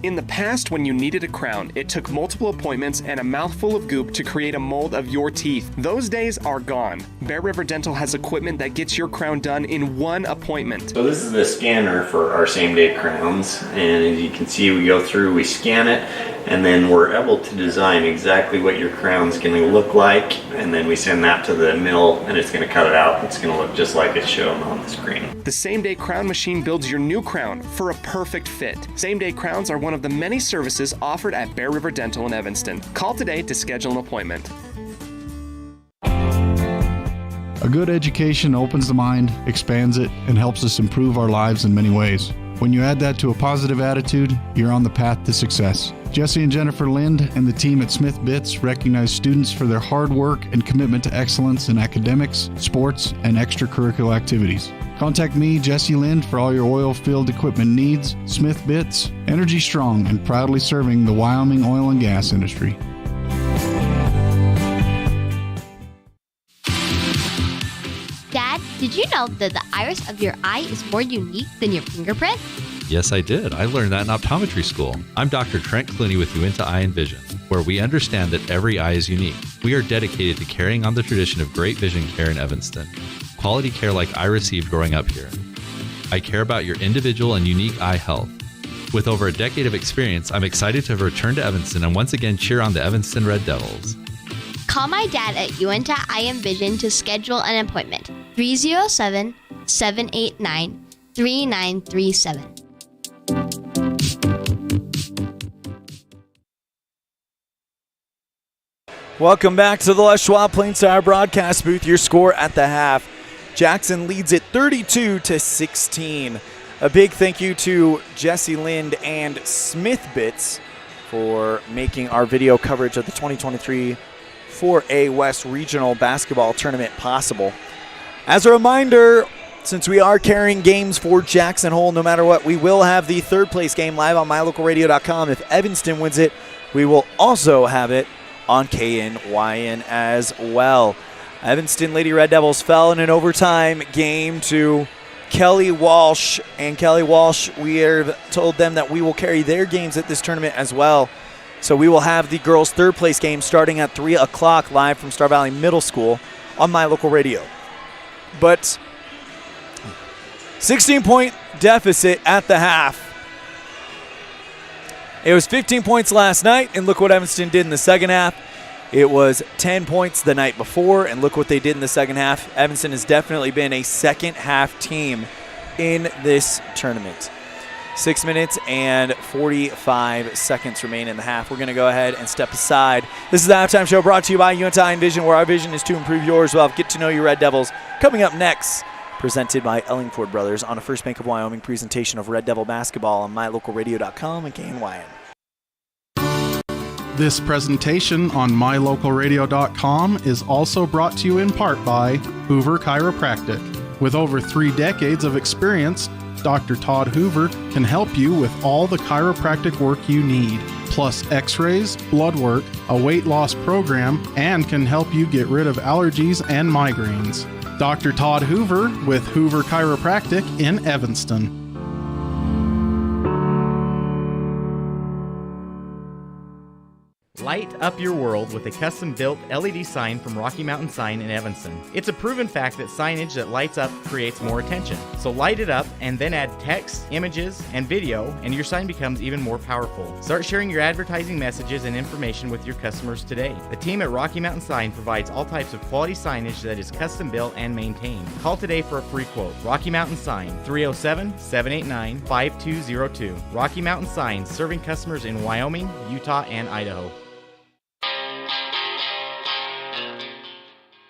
In the past, when you needed a crown, it took multiple appointments and a mouthful of goop to create a mold of your teeth. Those days are gone. Bear River Dental has equipment that gets your crown done in one appointment. So this is the scanner for our same-day crowns, and as you can see, we go through, we scan it, and then we're able to design exactly what your crown's going to look like, and then we send that to the mill, and it's going to cut it out. It's going to look just like it's shown on the screen. The same-day crown machine builds your new crown for a perfect fit. Same-day crowns are one of the many services offered at Bear River Dental in Evanston. Call today to schedule an appointment. A good education opens the mind, expands it, and helps us improve our lives in many ways. When you add that to a positive attitude, you're on the path to success. Jesse and Jennifer Lind and the team at Smith Bits recognize students for their hard work and commitment to excellence in academics, sports, and extracurricular activities. Contact me, Jesse Lind, for all your oil field equipment needs. Smith Bits, energy strong and proudly serving the Wyoming oil and gas industry. Dad, did you know that the iris of your eye is more unique than your fingerprint? Yes, I did. I learned that in optometry school. I'm Dr. Trent Clooney with Uinta Eye and Vision, where we understand that every eye is unique. We are dedicated to carrying on the tradition of great vision care in Evanston. Quality care like I received growing up here. I care about your individual and unique eye health. With over a decade of experience, I'm excited to have returned to Evanston and once again cheer on the Evanston Red Devils. Call my dad at Uinta Eye and Vision to schedule an appointment. 307-789-3937. Welcome back to the Les Schwab Plains Tire broadcast booth. Your score at the half. Jackson leads it 32-16. A big thank you to Jesse Lind and Smith Bits for making our video coverage of the 2023 4A West Regional Basketball Tournament possible. As a reminder, since we are carrying games for Jackson Hole, no matter what, we will have the third place game live on mylocalradio.com. If Evanston wins it, we will also have it on KNYN as well. Evanston Lady Red Devils fell in an overtime game to Kelly Walsh. And Kelly Walsh, we have told them that we will carry their games at this tournament as well. So we will have the girls' third place game starting at 3 o'clock live from Star Valley Middle School on My Local Radio. But 16-point deficit at the half. It was 15 points last night, and look what Evanston did in the second half. It was 10 points the night before, and look what they did in the second half. Evanston has definitely been a second-half team in this tournament. 6 minutes and 45 seconds remain in the half. We're going to go ahead and step aside. This is the Halftime Show brought to you by UNT Eye and Vision, where our vision is to improve yours. We'll have Get to Know Your Red Devils coming up next, presented by Ellingford Brothers on a First Bank of Wyoming presentation of Red Devil basketball on mylocalradio.com and KNYN. This presentation on mylocalradio.com is also brought to you in part by Hoover Chiropractic. With over 3 decades of experience, Dr. Todd Hoover can help you with all the chiropractic work you need, plus x-rays, blood work, a weight loss program, and can help you get rid of allergies and migraines. Dr. Todd Hoover with Hoover Chiropractic in Evanston. Light up your world with a custom-built LED sign from Rocky Mountain Sign in Evanston. It's a proven fact that signage that lights up creates more attention. So light it up and then add text, images, and video, and your sign becomes even more powerful. Start sharing your advertising messages and information with your customers today. The team at Rocky Mountain Sign provides all types of quality signage that is custom-built and maintained. Call today for a free quote. Rocky Mountain Sign, 307-789-5202. Rocky Mountain Sign, serving customers in Wyoming, Utah, and Idaho.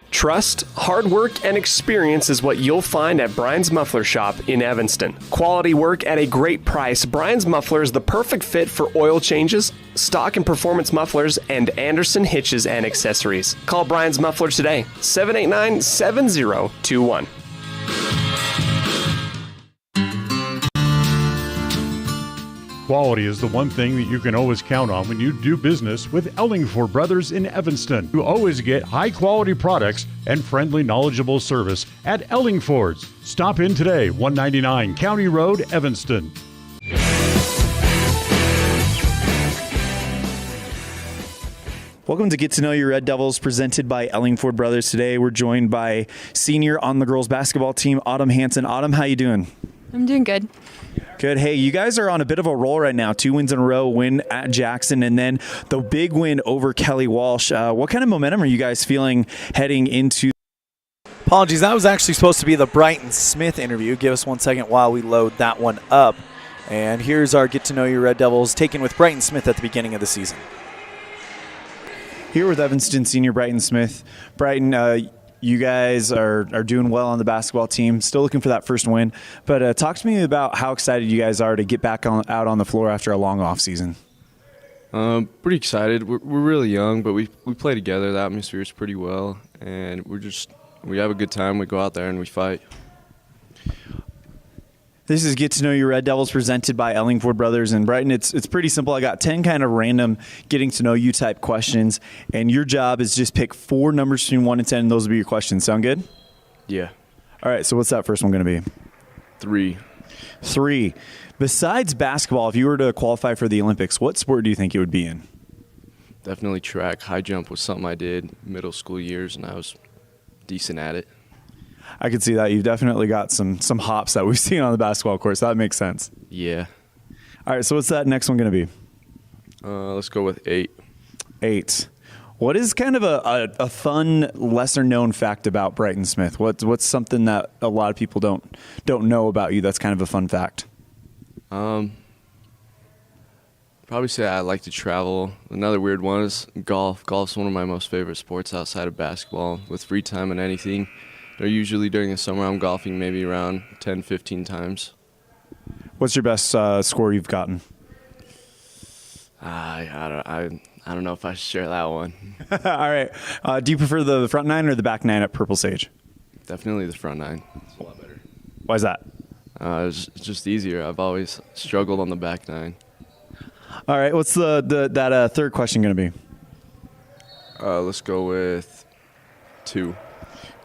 Trust, hard work, and experience is what you'll find at Brian's Muffler Shop in Evanston. Quality work at a great price. Brian's Muffler is the perfect fit for oil changes, stock and performance mufflers, and Anderson hitches and accessories. Call Brian's Muffler today, 789-7021. Quality is the one thing that you can always count on when you do business with Ellingford Brothers in Evanston. You always get high-quality products and friendly, knowledgeable service at Ellingford's. Stop in today, 199 County Road, Evanston. Welcome to Get to Know Your Red Devils, presented by Ellingford Brothers. Today we're joined by senior on the girls basketball team, Autumn Hansen. Autumn, how you doing? I'm doing good. Good. Hey, you guys are on a bit of a roll right now. 2 wins in a row, win at Jackson, and then the big win over Kelly Walsh. What kind of momentum are you guys feeling heading into? Apologies, that was actually supposed to be the Brighton Smith interview. Give us 1 second while we load that one up. And here's our Get to Know Your Red Devils, taken with Brighton Smith at the beginning of the season. Here with Evanston senior Brighton Smith. Brighton, you guys are doing well on the basketball team, still looking for that first win. But talk to me about how excited you guys are to get back out on the floor after a long off season. Pretty excited. We're really young, but we play together. The atmosphere is pretty well, and we have a good time. We go out there and we fight. This is Get to Know Your Red Devils, presented by Ellingford Brothers in Brighton. It's pretty simple. I got 10 kind of random getting to know you type questions, and your job is just pick 4 numbers between 1 and 10, and those will be your questions. Sound good? Yeah. All right, so what's that first one going to be? 3. 3. Besides basketball, if you were to qualify for the Olympics, what sport do you think you would be in? Definitely track. High jump was something I did middle school years, and I was decent at it. I can see that. You've definitely got some hops that we've seen on the basketball course. That makes sense. Yeah. All right, so what's that next one going to be? Let's go with 8. 8. What is kind of a fun, lesser-known fact about Brighton Smith? What's something that a lot of people don't know about you that's kind of a fun fact? Probably say I like to travel. Another weird one is golf. Golf's one of my most favorite sports outside of basketball. With free time and anything, usually during the summer I'm golfing maybe around 10, 15 times. What's your best score you've gotten? I don't know if I should share that one. All right. Do you prefer the front 9 or the back 9 at Purple Sage? Definitely the front nine. It's a lot better. Why is that? It's just easier. I've always struggled on the back nine. All right, what's that third question going to be? Let's go with 2.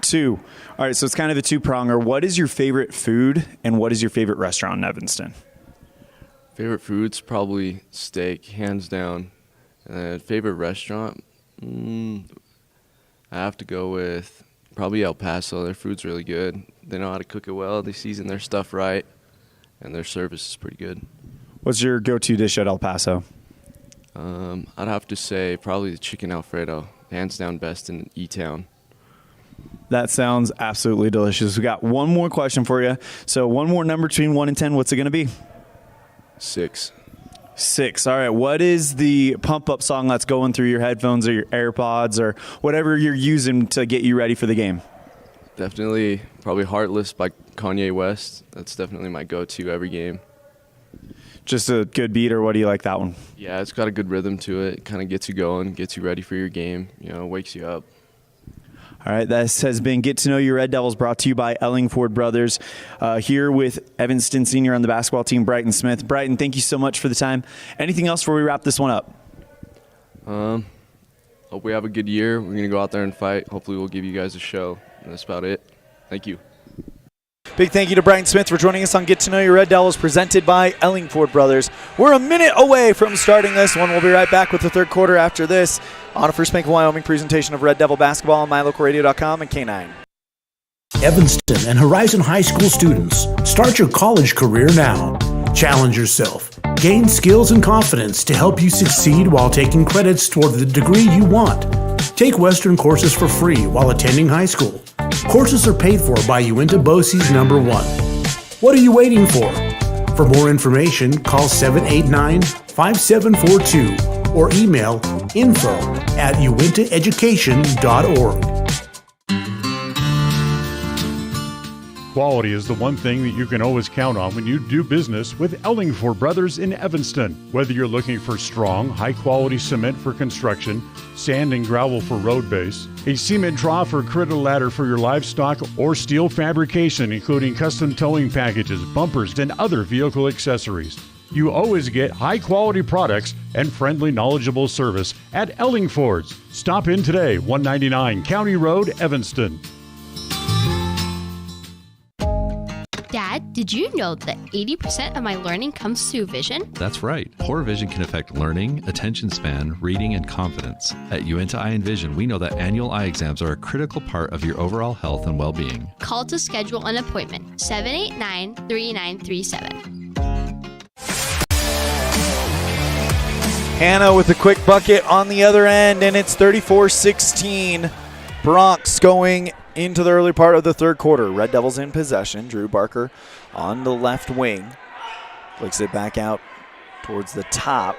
2. All right, so it's kind of a two-pronger. What is your favorite food, and what is your favorite restaurant in Evanston? Favorite food's probably steak, hands down. Favorite restaurant? I have to go with probably El Paso. Their food's really good. They know how to cook it well. They season their stuff right, and their service is pretty good. What's your go-to dish at El Paso? I'd have to say probably the chicken Alfredo. Hands down best in E-Town. That sounds absolutely delicious. We got one more question for you. So one more number between 1 and 10. What's it going to be? 6. 6. All right. What is the pump-up song that's going through your headphones or your AirPods or whatever you're using to get you ready for the game? Definitely probably Heartless by Kanye West. That's definitely my go-to every game. Just a good beat, or what do you like that one? Yeah, it's got a good rhythm to it. It kind of gets you going, gets you ready for your game, wakes you up. All right, this has been Get to Know Your Red Devils, brought to you by Ellingford Brothers, here with Evanston senior on the basketball team, Brighton Smith. Brighton, thank you so much for the time. Anything else before we wrap this one up? Hope we have a good year. We're going to go out there and fight. Hopefully we'll give you guys a show. And that's about it. Thank you. Big thank you to Brighton Smith for joining us on Get to Know Your Red Devils, presented by Ellingford Brothers. We're a minute away from starting this one. We'll be right back with the third quarter after this on a First Bank of Wyoming presentation of Red Devil basketball on MyLocalRadio.com and K9. Evanston and Horizon High School students, start your college career now. Challenge yourself. Gain skills and confidence to help you succeed while taking credits toward the degree you want. Take Western courses for free while attending high school. Courses are paid for by Uinta BOCES number 1. What are you waiting for? For more information, call 789-5742 or email info@uintaeducation.org. Quality is the one thing that you can always count on when you do business with Ellingford Brothers in Evanston. Whether you're looking for strong, high-quality cement for construction, sand and gravel for road base, a cement trough or critter ladder for your livestock, or steel fabrication, including custom towing packages, bumpers, and other vehicle accessories, you always get high-quality products and friendly, knowledgeable service at Ellingford's. Stop in today, 199 County Road, Evanston. Dad, did you know that 80% of my learning comes through vision? That's right. Poor vision can affect learning, attention span, reading, and confidence. At Uinta Eye and Vision, we know that annual eye exams are a critical part of your overall health and well-being. Call to schedule an appointment, 789-3937. Hannah with a quick bucket on the other end, and it's 34-16. Bronx going into the early part of the third quarter. Red Devils in possession. Drew Barker on the left wing. Flicks it back out towards the top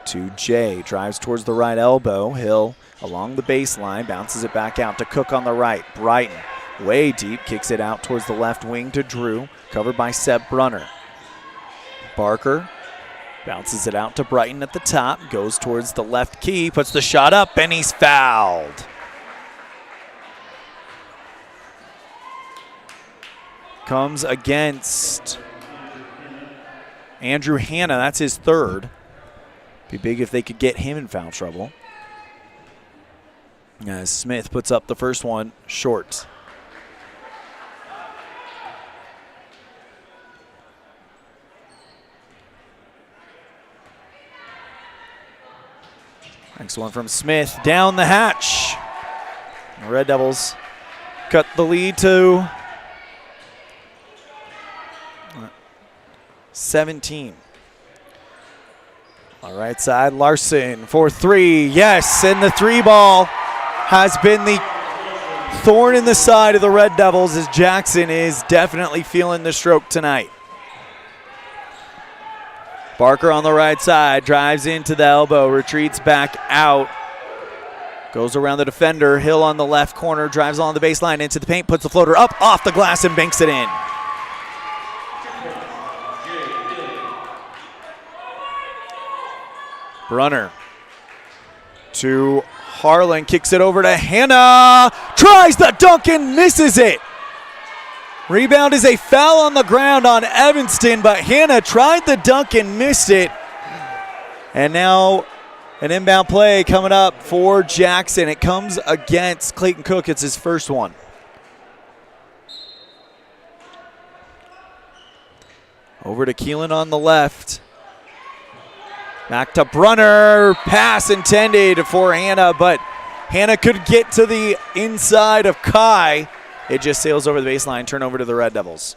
to Jay. Drives towards the right elbow. Hill along the baseline. Bounces it back out to Cook on the right. Brighton way deep. Kicks it out towards the left wing to Drew. Covered by Seb Brunner. Barker bounces it out to Brighton at the top. Goes towards the left key. Puts the shot up, and he's fouled. Comes against Andrew Hanna. That's his third. Be big if they could get him in foul trouble. As Smith puts up the first one short. Next one from Smith down the hatch. The Red Devils cut the lead to 17. All right side, Larson for three. Yes, and the three ball has been the thorn in the side of the Red Devils, as Jackson is definitely feeling the stroke tonight. Barker on the right side, drives into the elbow, retreats back out. Goes around the defender. Hill on the left corner, drives along the baseline into the paint, puts the floater up off the glass and banks it in. Brunner to Harlan, kicks it over to Hanna, tries the dunk and misses it. Rebound is a foul on the ground on Evanston, but Hannah tried the dunk and missed it. And now an inbound play coming up for Jackson. It comes against Clayton Cook. It's his first one. Over to Keelan on the left. Back to Brunner. Pass intended for Hannah, but Hannah could get to the inside of Kai. It just sails over the baseline. Turnover to the Red Devils.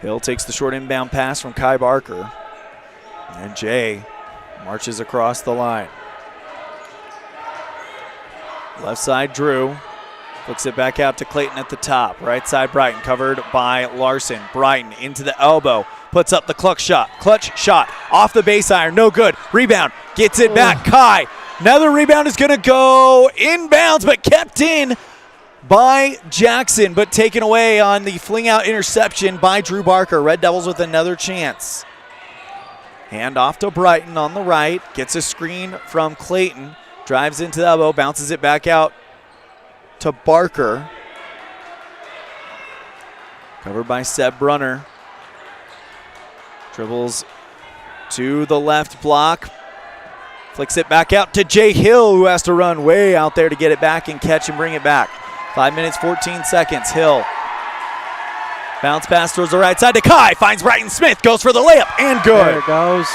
Hill takes the short inbound pass from Kai Barker. And Jay marches across the line. Left side, Drew. Flicks it back out to Clayton at the top. Right side, Brighton, covered by Larson. Brighton into the elbow. Puts up the clutch shot. Off the base iron. No good. Rebound. Gets it back. Kai. Another rebound is going to go inbounds, but kept in by Jackson, but taken away on the fling-out interception by Drew Barker. Red Devils with another chance. Hand off to Brighton on the right. Gets a screen from Clayton. Drives into the elbow. Bounces it back out to Barker. Covered by Seb Brunner. Dribbles to the left block. Flicks it back out to Jay Hill, who has to run way out there to get it back and catch and bring it back. 5 minutes, 14 seconds. Hill. Bounce pass towards the right side to Kai. Finds Brighton Smith. Goes for the layup and good. There it goes.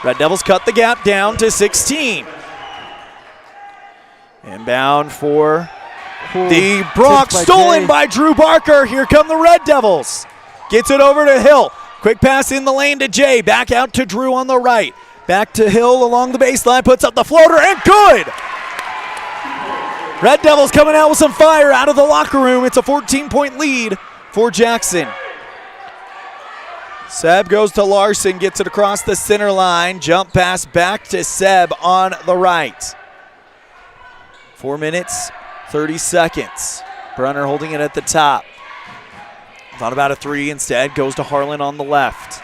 Red Devils cut the gap down to 16. Inbound for the Bronx. Stolen by Drew Barker. Here come the Red Devils. Gets it over to Hill. Quick pass in the lane to Jay. Back out to Drew on the right. Back to Hill along the baseline. Puts up the floater and good. Red Devils coming out with some fire out of the locker room. It's a 14-point lead for Jackson. Seb goes to Larson, gets it across the center line. Jump pass back to Seb on the right. 4 minutes, 30 seconds. Brunner holding it at the top. Thought about a three instead. Goes to Harlan on the left.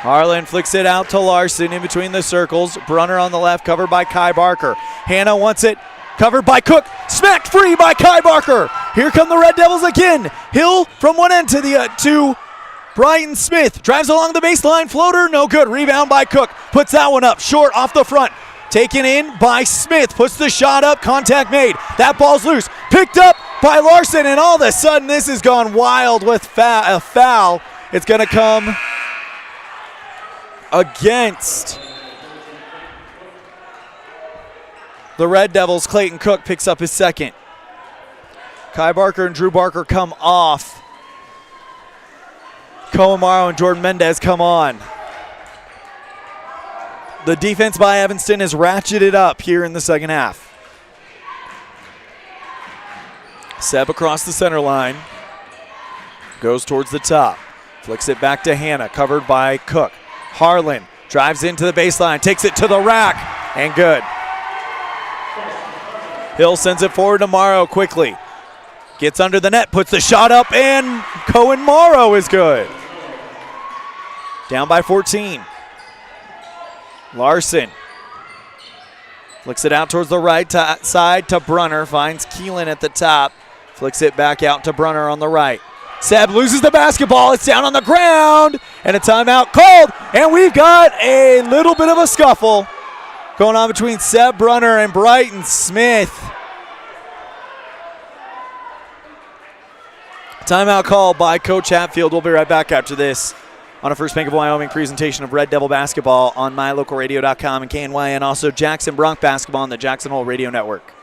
Harlan flicks it out to Larson in between the circles. Brunner on the left, covered by Kai Barker. Hannah wants it, covered by Cook. Smacked free by Kai Barker. Here come the Red Devils again. Hill from one end to the to Brighton Smith. Drives along the baseline, floater, no good. Rebound by Cook. Puts that one up, short off the front. Taken in by Smith. Puts the shot up, contact made. That ball's loose. Picked up by Larson, and all of a sudden this has gone wild with a foul. It's going to come against the Red Devils. Clayton Cook picks up his second. Kai Barker and Drew Barker come off. Coamaro and Jordan Mendez come on. The defense by Evanston is ratcheted up here in the second half. Seb across the center line. Goes towards the top. Flicks it back to Hannah, covered by Cook. Harlan drives into the baseline, takes it to the rack, and good. Hill sends it forward to Morrow quickly. Gets under the net, puts the shot up, and Cohen Morrow is good. Down by 14. Larson flicks it out towards the right side to Brunner. Finds Keelan at the top. Flicks it back out to Brunner on the right. Seb loses the basketball. It's down on the ground. And a timeout called. And we've got a little bit of a scuffle going on between Seb Brunner and Brighton Smith. Timeout called by Coach Hatfield. We'll be right back after this on a First Bank of Wyoming presentation of Red Devil basketball on mylocalradio.com and KNY, and also Jackson Bronx basketball on the Jackson Hole Radio Network.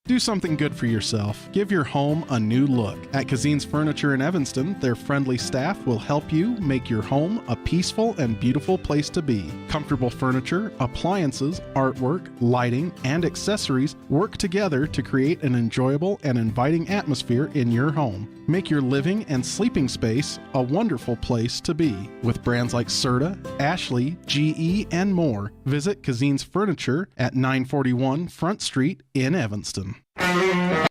Do something good for yourself. Give your home a new look. At Kazine's Furniture in Evanston, their friendly staff will help you make your home a peaceful and beautiful place to be. Comfortable furniture, appliances, artwork, lighting, and accessories work together to create an enjoyable and inviting atmosphere in your home. Make your living and sleeping space a wonderful place to be. With brands like Serta, Ashley, GE, and more, visit Kazine's Furniture at 941 Front Street in Evanston. You know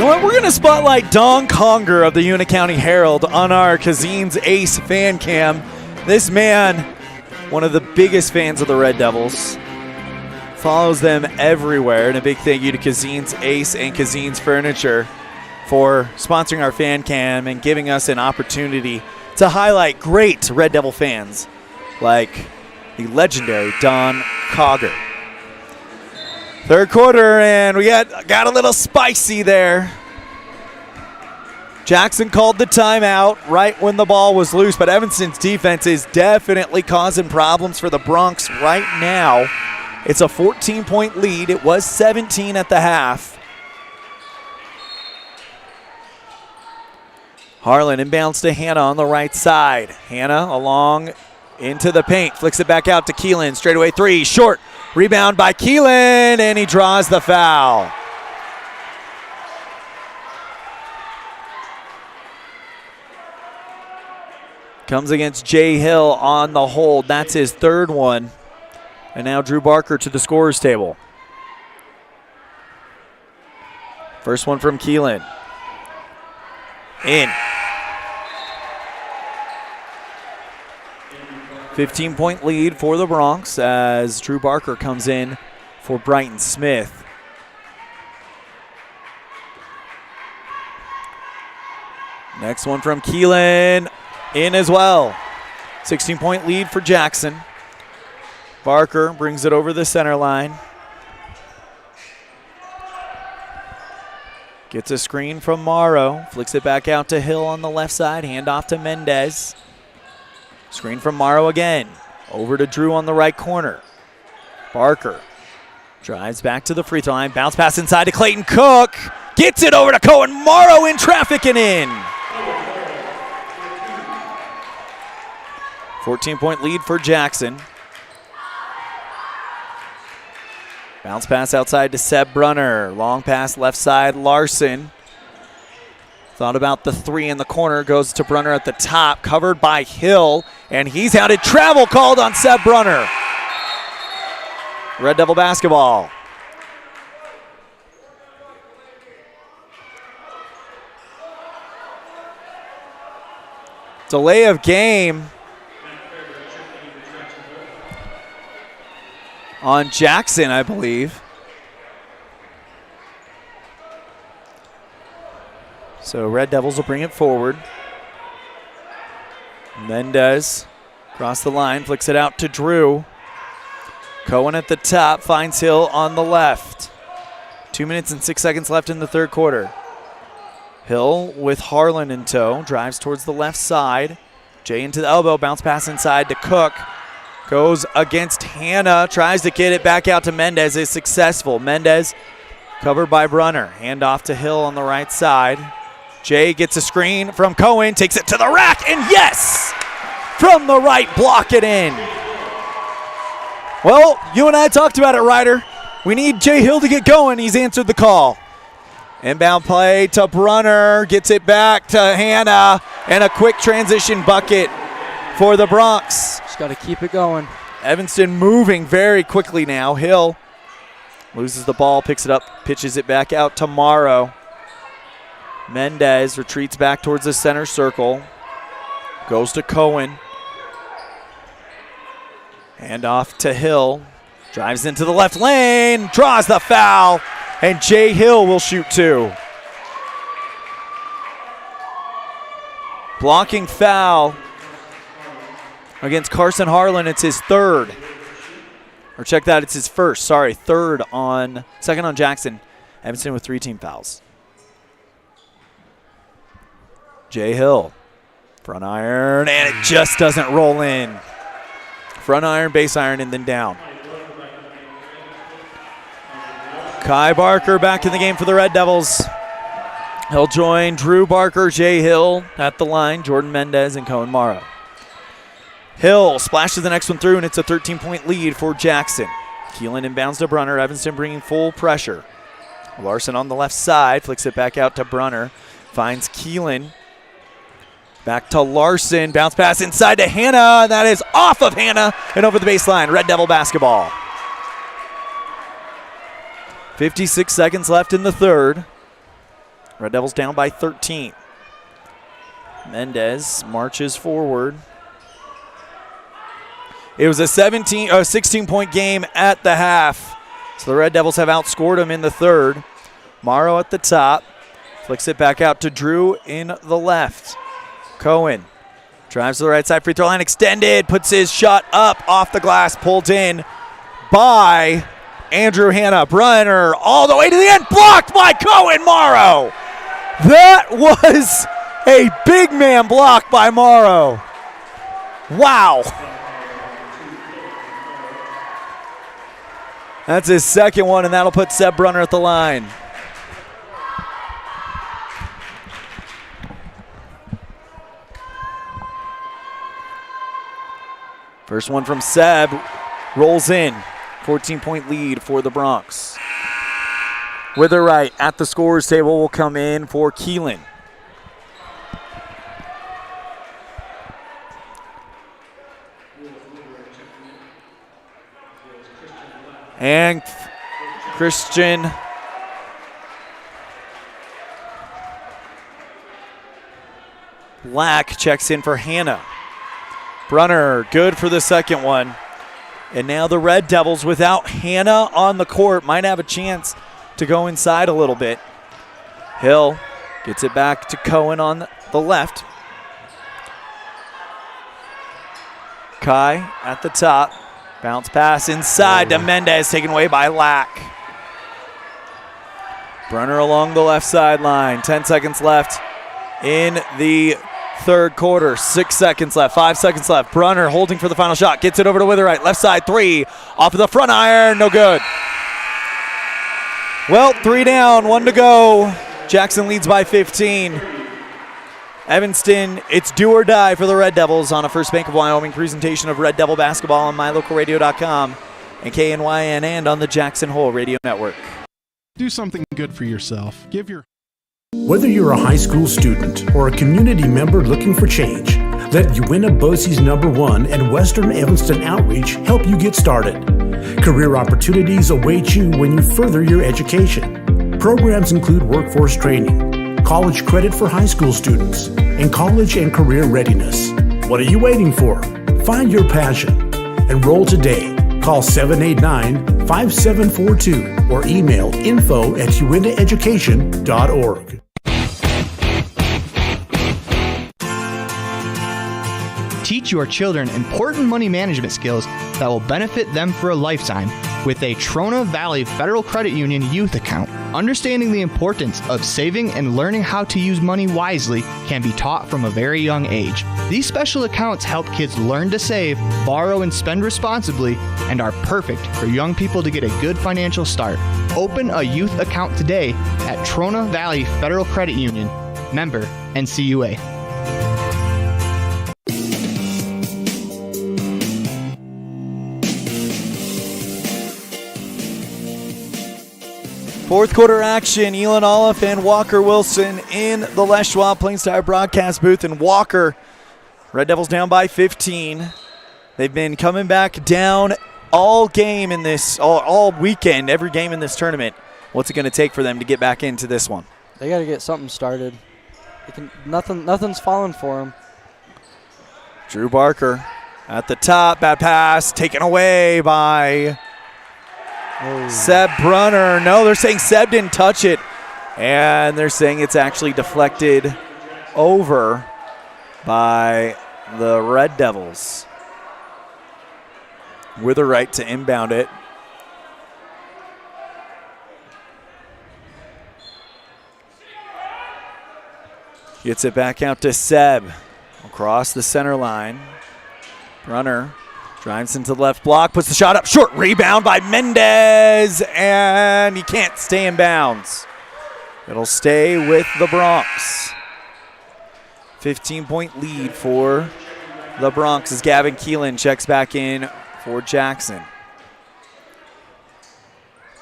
what? We're going to spotlight Don Conger of the Una County Herald on our Kazine's Ace fan cam. This man one of the biggest fans of the Red Devils. Follows them everywhere. And a big thank you to Kazine's Ace and Kazine's Furniture for sponsoring our fan cam and giving us an opportunity to highlight great Red Devil fans like the legendary Don Cogger. Third quarter, and we got a little spicy there. Jackson called the timeout right when the ball was loose, but Evanston's defense is definitely causing problems for the Bronx right now. It's a 14-point lead. It was 17 at the half. Harlan inbounds to Hannah on the right side. Hannah along into the paint, flicks it back out to Keelan. Straightaway three, short. Rebound by Keelan, and he draws the foul. Comes against Jay Hill on the hold. That's his third one. And now Drew Barker to the scorer's table. First one from Keelan. In. 15-point lead for the Bronx as Drew Barker comes in for Brighton Smith. Next one from Keelan. In as well. 16-point lead for Jackson. Barker brings it over the center line. Gets a screen from Morrow. Flicks it back out to Hill on the left side. Hand off to Mendez. Screen from Morrow again. Over to Drew on the right corner. Barker drives back to the free throw line. Bounce pass inside to Clayton Cook. Gets it over to Cohen. Morrow in traffic and in. 14-point lead for Jackson. Bounce pass outside to Seb Brunner. Long pass left side, Larson. Thought about the three in the corner. Goes to Brunner at the top. Covered by Hill. And he's out. A travel called on Seb Brunner. Red Devil basketball. Delay of game on Jackson, I believe. So Red Devils will bring it forward. Mendez across the line, flicks it out to Drew. Cohen at the top, finds Hill on the left. 2 minutes and 6 seconds left in the third quarter. Hill with Harlan in tow, drives towards the left side. Jay into the elbow, bounce pass inside to Cook. Goes against Hannah, tries to get it back out to Mendez, is successful. Mendez covered by Brunner. Hand off to Hill on the right side. Jay gets a screen from Cohen, takes it to the rack, and yes! From the right, block it in. Well, you and I talked about it, Ryder. We need Jay Hill to get going. He's answered the call. Inbound play to Brunner, gets it back to Hannah, and a quick transition bucket for the Bronx. Just got to keep it going. Evanston moving very quickly now. Hill loses the ball, picks it up, pitches it back out to Morrow. Mendez retreats back towards the center circle. Goes to Cohen. Hand off to Hill. Drives into the left lane, draws the foul, and Jay Hill will shoot two. Blocking foul against Carson Harlan. It's his third. Or check that, it's his first. Sorry, second on Jackson. Evanston with 3 team fouls. Jay Hill, front iron, and it just doesn't roll in. Front iron, base iron, and then down. Kai Barker back in the game for the Red Devils. He'll join Drew Barker, Jay Hill at the line, Jordan Mendez, and Cohen Morrow. Hill splashes the next one through, and it's a 13-point lead for Jackson. Keelan inbounds to Brunner. Evanston bringing full pressure. Larson on the left side, flicks it back out to Brunner. Finds Keelan. Back to Larson. Bounce pass inside to Hannah. That is off of Hannah and over the baseline. Red Devil basketball. 56 seconds left in the third. Red Devils down by 13. Mendez marches forward. It was a 16-point game at the half. So the Red Devils have outscored them in the third. Morrow at the top. Flicks it back out to Drew in the left. Cohen drives to the right side, free throw line extended, puts his shot up off the glass, pulled in by Andrew Hanna. Brunner all the way to the end, blocked by Cohen Morrow. That was a big man block by Morrow. Wow. That's his second one, and that'll put Seb Brunner at the line. First one from Seb, rolls in. 14-point lead for the Bronx. Witherite at the scorer's table will come in for Keelan. And Christian Black checks in for Hannah. Brunner, good for the second one. And now the Red Devils, without Hannah on the court, might have a chance to go inside a little bit. Hill gets it back to Cohen on the left. Kai at the top. Bounce pass inside to Mendez, taken away by Lack. Brunner along the left sideline. 10 seconds left in the third quarter. 6 seconds left, 5 seconds left. Brunner holding for the final shot. Gets it over to Witherite. Left side three. Off of the front iron. No good. Well, 3 down, 1 to go. Jackson leads by 15. Evanston, it's do or die for the Red Devils on a First Bank of Wyoming presentation of Red Devil basketball on mylocalradio.com and KNYN and on the Jackson Hole Radio Network. Do something good for yourself. Whether you're a high school student or a community member looking for change, let Uinta Bosie's #1 and Western Evanston Outreach help you get started. Career opportunities await you when you further your education. Programs include workforce training, college credit for high school students, and college and career readiness. What are you waiting for? Find your passion. Enroll today. Call 789-5742 or email info@uintaeducation.org. Teach your children important money management skills that will benefit them for a lifetime with a Trona Valley Federal Credit Union youth account. Understanding the importance of saving and learning how to use money wisely can be taught from a very young age. These special accounts help kids learn to save, borrow, and spend responsibly, and are perfect for young people to get a good financial start. Open a youth account today at Trona Valley Federal Credit Union, member NCUA. Fourth quarter action, Elan Olliff and Walker Wilson in the Les Schwab Plains Tire broadcast booth. And Walker, Red Devils down by 15. They've been coming back down all game in this, all weekend, every game in this tournament. What's it going to take for them to get back into this one? They got to get something started. Nothing's falling for them. Drew Barker at the top, bad pass, taken away by Seb Brunner. No, they're saying Seb didn't touch it. And they're saying it's actually deflected over by the Red Devils. With a right to inbound it. Gets it back out to Seb. Across the center line. Brunner drives into the left block, puts the shot up, short rebound by Mendez, and he can't stay in bounds. It'll stay with the Bronx. 15-point lead for the Bronx as Gavin Keelan checks back in for Jackson.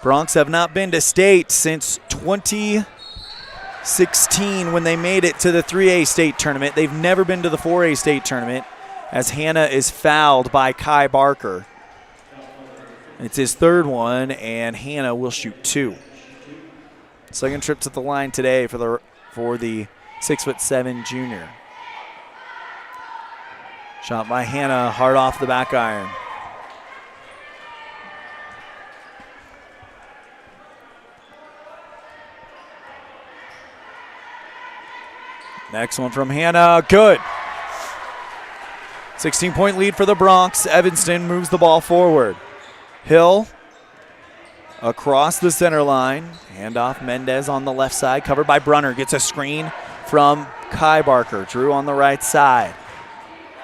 Bronx have not been to state since 2016 when they made it to the 3A state tournament. They've never been to the 4A state tournament, as Hannah is fouled by Kai Barker. It's his third one, and Hannah will shoot 2. Second trip to the line today for the 6'7" junior. Shot by Hannah, hard off the back iron. Next one from Hannah, good. 16-point lead for the Bronx. Evanston moves the ball forward. Hill across the center line. Handoff, Mendez on the left side, covered by Brunner. Gets a screen from Kai Barker. Drew on the right side.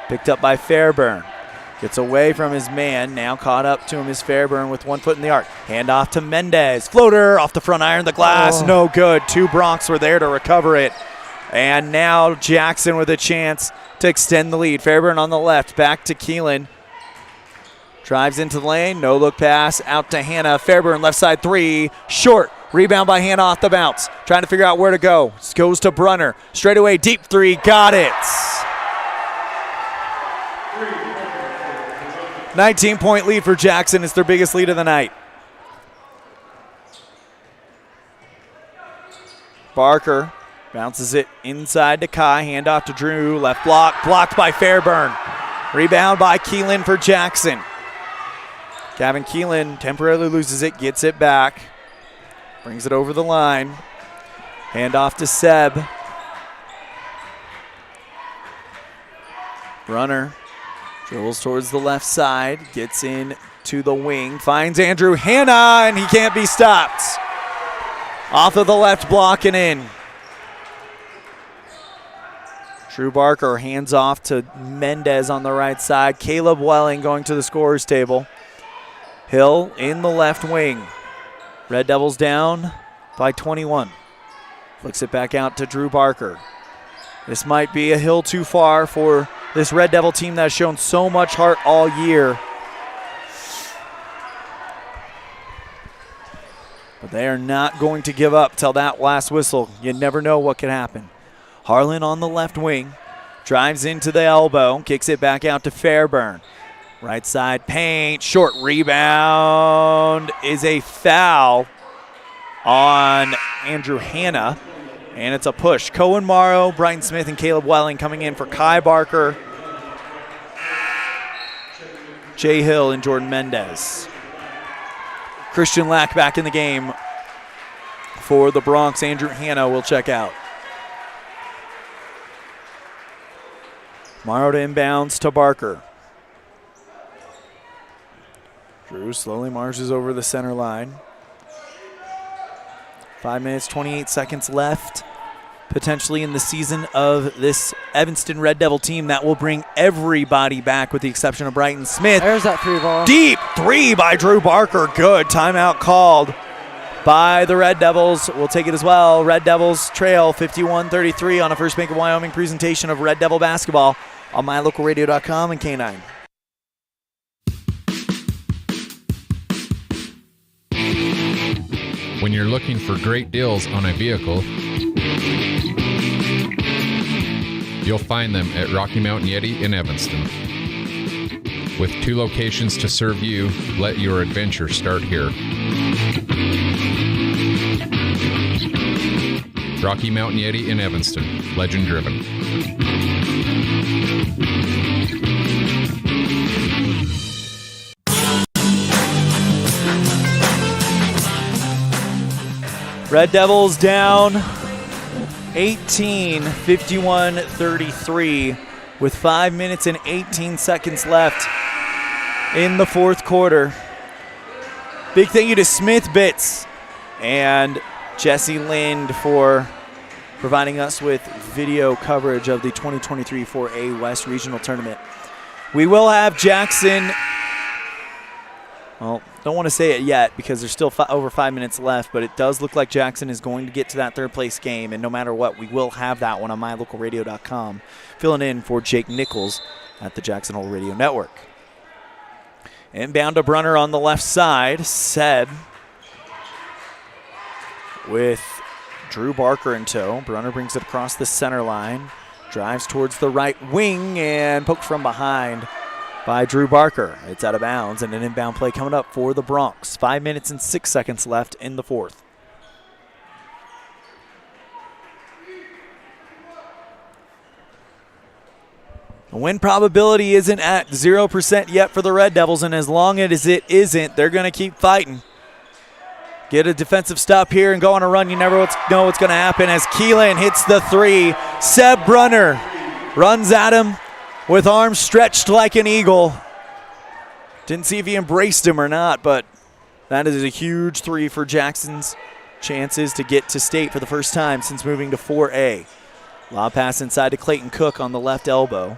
Picked up by Fairburn. Gets away from his man. Now caught up to him is Fairburn with 1 foot in the arc. Handoff to Mendez. Floater off the front iron. The glass, no good. 2 Bronx were there to recover it. And now Jackson with a chance to extend the lead. Fairburn on the left. Back to Keelan. Drives into the lane. No look pass. Out to Hannah. Fairburn left side 3. Short. Rebound by Hannah off the bounce. Trying to figure out where to go. Goes to Brunner. Straight away. Deep 3. Got it. 19-point lead for Jackson. It's their biggest lead of the night. Barker bounces it inside to Kai. Handoff to Drew. Left block. Blocked by Fairburn. Rebound by Keelan for Jackson. Gavin Keelan temporarily loses it. Gets it back. Brings it over the line. Handoff to Seb. Brunner dribbles towards the left side. Gets in to the wing. Finds Andrew Hannah, and he can't be stopped. Off of the left block and in. Drew Barker hands off to Mendez on the right side. Caleb Welling going to the scorer's table. Hill in the left wing. Red Devils down by 21. Flicks it back out to Drew Barker. This might be a hill too far for this Red Devil team that has shown so much heart all year. But they are not going to give up till that last whistle. You never know what could happen. Harlan on the left wing. Drives into the elbow. Kicks it back out to Fairburn. Right side paint. Short rebound is a foul on Andrew Hannah. And it's a push. Cohen Morrow, Brighton Smith, and Caleb Welling coming in for Kai Barker, Jay Hill, and Jordan Mendez. Christian Lack back in the game for the Bronx. Andrew Hannah will check out. Morrow to inbounds to Barker. Drew slowly marches over the center line. 5 minutes, 28 seconds left, potentially in the season of this Evanston Red Devil team that will bring everybody back with the exception of Brighton Smith. There's that 3 ball. Deep 3 by Drew Barker. Good. Timeout called by the Red Devils. We'll take it as well. Red Devils trail 51-33 on a First Bank of Wyoming presentation of Red Devil basketball on mylocalradio.com and K9. When you're looking for great deals on a vehicle, you'll find them at Rocky Mountain Yeti in Evanston. With 2 locations to serve you, let your adventure start here. Rocky Mountain Yeti in Evanston, legend driven. Red Devils down 18, 51-33 with 5 minutes and 18 seconds left in the fourth quarter. Big thank you to Smith Bits and Jesse Lind for providing us with video coverage of the 2023 4A West Regional Tournament. We will have Jackson. Well, don't want to say it yet because there's still over 5 minutes left, but it does look like Jackson is going to get to that third place game, and no matter what, we will have that one on mylocalradio.com. Filling in for Jake Nichols at the Jackson Hole Radio Network. Inbound to Brunner on the left side. Seb with Drew Barker in tow. Brunner brings it across the center line. Drives towards the right wing and poked from behind by Drew Barker. It's out of bounds and an inbound play coming up for the Bronx. 5 minutes and 6 seconds left in the fourth. The win probability isn't at 0% yet for the Red Devils, and as long as it isn't, they're going to keep fighting. Get a defensive stop here and go on a run. You never know what's going to happen as Keelan hits the 3 Seb Brunner runs at him with arms stretched like an eagle. Didn't see if he embraced him or not, but that is a huge three for Jackson's chances to get to state for the first time since moving to 4A. Lob pass inside to Clayton Cook on the left elbow.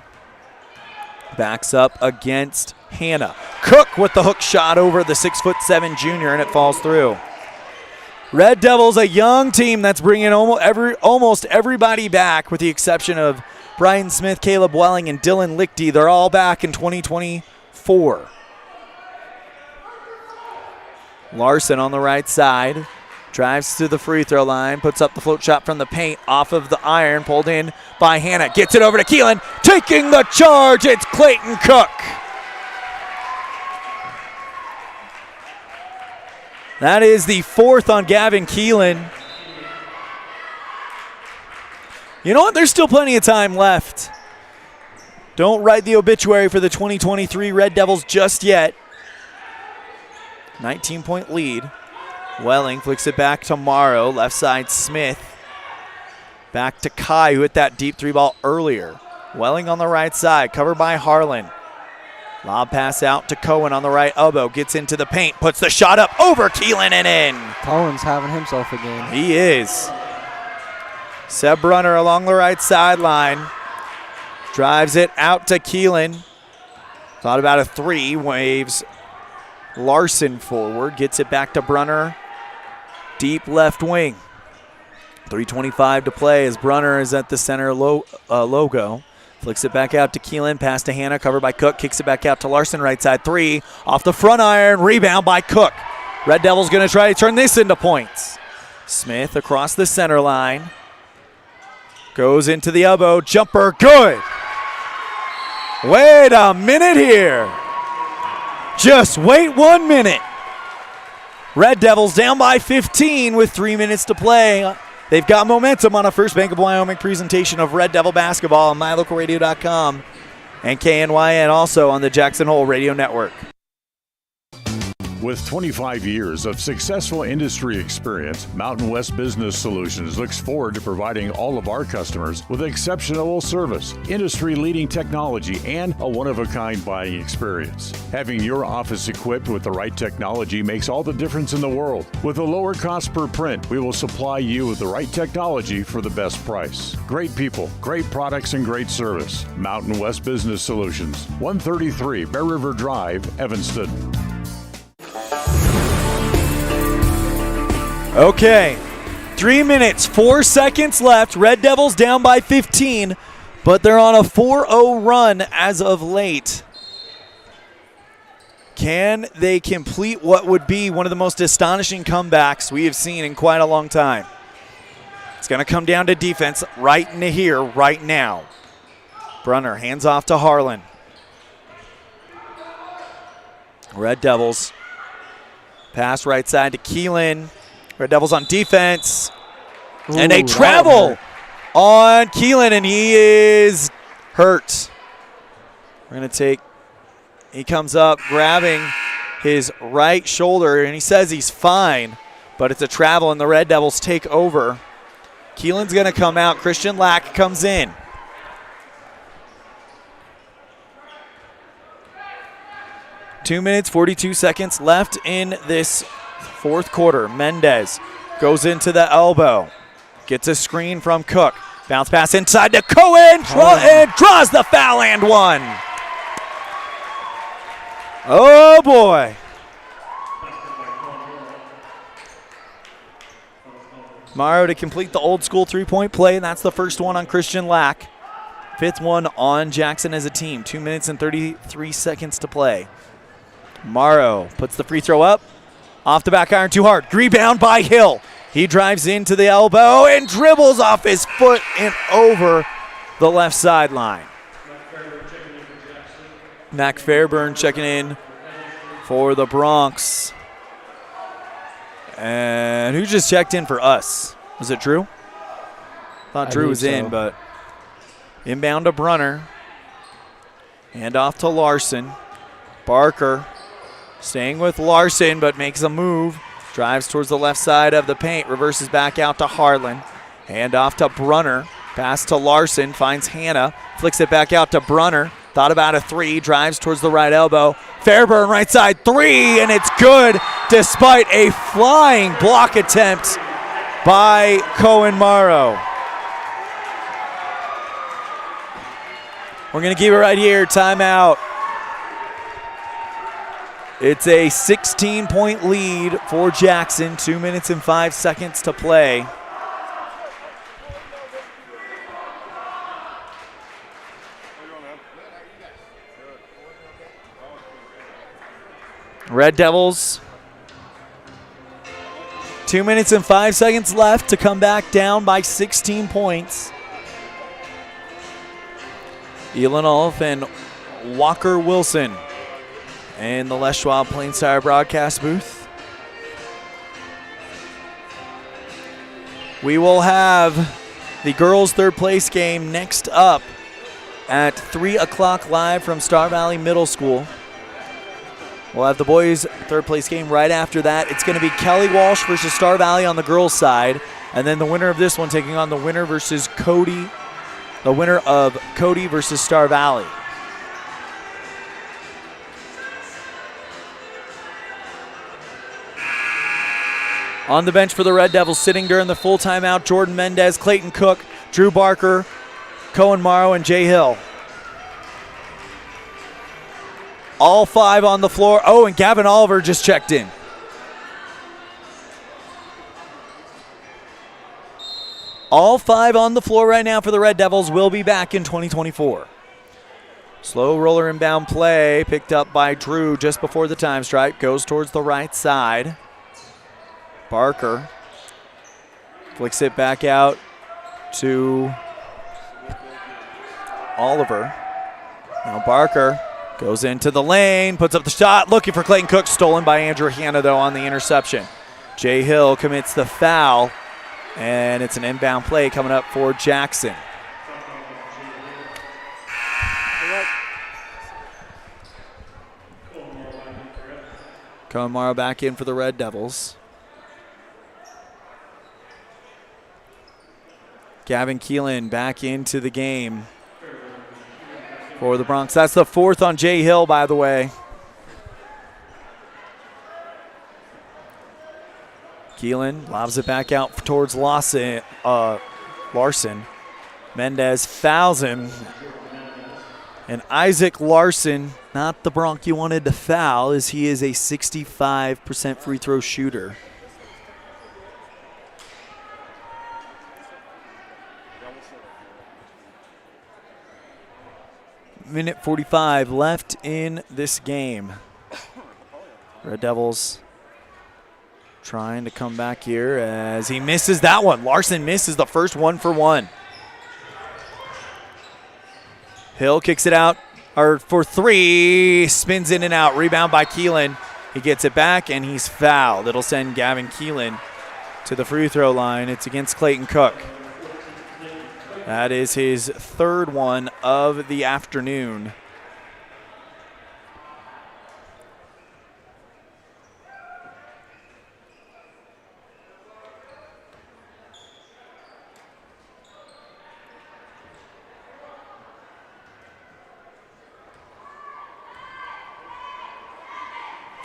Backs up against Hannah. Cook with the hook shot over the 6'7" junior, and it falls through. Red Devils, a young team that's bringing almost everybody back with the exception of Brian Smith, Caleb Welling, and Dylan Lichty. They're all back in 2024. Larson on the right side. Drives to the free throw line, puts up the float shot from the paint, off of the iron, pulled in by Hannah. Gets it over to Keelan, taking the charge, it's Clayton Cook. That is the fourth on Gavin Keelan. You know what, there's still plenty of time left. Don't write the obituary for the 2023 Red Devils just yet. 19-point lead. Welling flicks it back to Morrow. Left side, Smith. Back to Kai, who hit that deep three ball earlier. Welling on the right side, covered by Harlan. Lob pass out to Cohen on the right elbow. Gets into the paint, puts the shot up over Keelan and in. Cohen's having himself a game. He is. Seb Brunner along the right sideline. Drives it out to Keelan. Thought about a three, waves Larson forward. Gets it back to Brunner. Deep left wing. 3:25 to play as Brunner is at the center logo. Flicks it back out to Keelan. Pass to Hannah, covered by Cook. Kicks it back out to Larson, right side three. Off the front iron, rebound by Cook. Red Devils going to try to turn this into points. Smith across the center line. Goes into the elbow. Jumper, good. Wait a minute here. Just wait 1 minute. Red Devils down by 15 with 3 minutes to play. They've got momentum on a First Bank of Wyoming presentation of Red Devil basketball on mylocalradio.com and KNYN, also on the Jackson Hole Radio Network. With 25 years of successful industry experience, Mountain West Business Solutions looks forward to providing all of our customers with exceptional service, industry-leading technology, and a one-of-a-kind buying experience. Having your office equipped with the right technology makes all the difference in the world. With a lower cost per print, we will supply you with the right technology for the best price. Great people, great products, and great service. Mountain West Business Solutions, 133 Bear River Drive, Evanston. Okay, 3 minutes, 4 seconds left. Red Devils down by 15, but they're on a 4-0 run as of late. Can they complete what would be one of the most astonishing comebacks we have seen in quite a long time? It's going to come down to defense right in here, right now. Brunner hands off to Harlan. Red Devils. Pass right side to Keelan. Red Devils on defense. Ooh, and they travel on Keelan, and he is hurt. We're going to take, he comes up grabbing his right shoulder, and he says he's fine, but it's a travel, and the Red Devils take over. Keelan's going to come out. Christian Lack comes in. Two minutes, 42 seconds left in this fourth quarter. Mendez goes into the elbow. Gets a screen from Cook. Bounce pass inside to Cohen. And draws the foul and one. Oh, boy. Morrow to complete the old school three-point play, and that's the first one on Christian Lack. Fifth one on Jackson as a team. 2 minutes and 33 seconds to play. Morrow puts the free throw up. Off the back iron, too hard. Rebound by Hill. He drives into the elbow and dribbles off his foot and over the left sideline. Mac Fairburn checking in for the Bronx. And who just checked in for us? Was it Drew? Thought Drew was in, but inbound to Brunner. Hand off to Larson. Barker staying with Larson, but makes a move. Drives towards the left side of the paint. Reverses back out to Harlan. Hand off to Brunner. Pass to Larson, finds Hannah, flicks it back out to Brunner. Thought about a three, drives towards the right elbow. Fairburn right side three, and it's good despite a flying block attempt by Cohen Morrow. We're going to keep it right here. Timeout. It's a 16-point lead for Jackson. 2 minutes and 5 seconds to play. Red Devils. 2 minutes and 5 seconds left to come back down by 16 points. Elan, Olliff, and Walker Wilson in the Les Schwab Plains Tire broadcast booth. We will have the girls' third place game next up at 3 o'clock live from Star Valley Middle School. We'll have the boys' third place game right after that. It's going to be Kelly Walsh versus Star Valley on the girls' side. And then the winner of this one taking on the winner versus Cody. The winner of Cody versus Star Valley. On the bench for the Red Devils, sitting during the full timeout, Jordan Mendez, Clayton Cook, Drew Barker, Cohen Morrow, and Jay Hill. All five on the floor. Oh, and Gavin Oliver just checked in. All five on the floor right now for the Red Devils. Will be back in 2024. Slow roller inbound play picked up by Drew just before the time stripe. Goes towards the right side. Barker flicks it back out to Oliver. Now Barker goes into the lane, puts up the shot, looking for Clayton Cook. Stolen by Andrew Hanna, though, on the interception. Jay Hill commits the foul, and it's an inbound play coming up for Jackson. Cohen Morrow back in for the Red Devils. Gavin Keelan back into the game for the Bronx. That's the fourth on Jay Hill, by the way. Keelan lobs it back out towards Larson. Mendez fouls him. And Isaac Larson, not the Bronx you wanted to foul, as he is a 65% free throw shooter. Minute 45 left in this game. Red Devils trying to come back here as he misses that one. Larson misses the first 1 for 1. Hill kicks it out for three, spins in and out. Rebound by Keelan. He gets it back and he's fouled. It'll send Gavin Keelan to the free throw line. It's against Clayton Cook. That is his third one of the afternoon.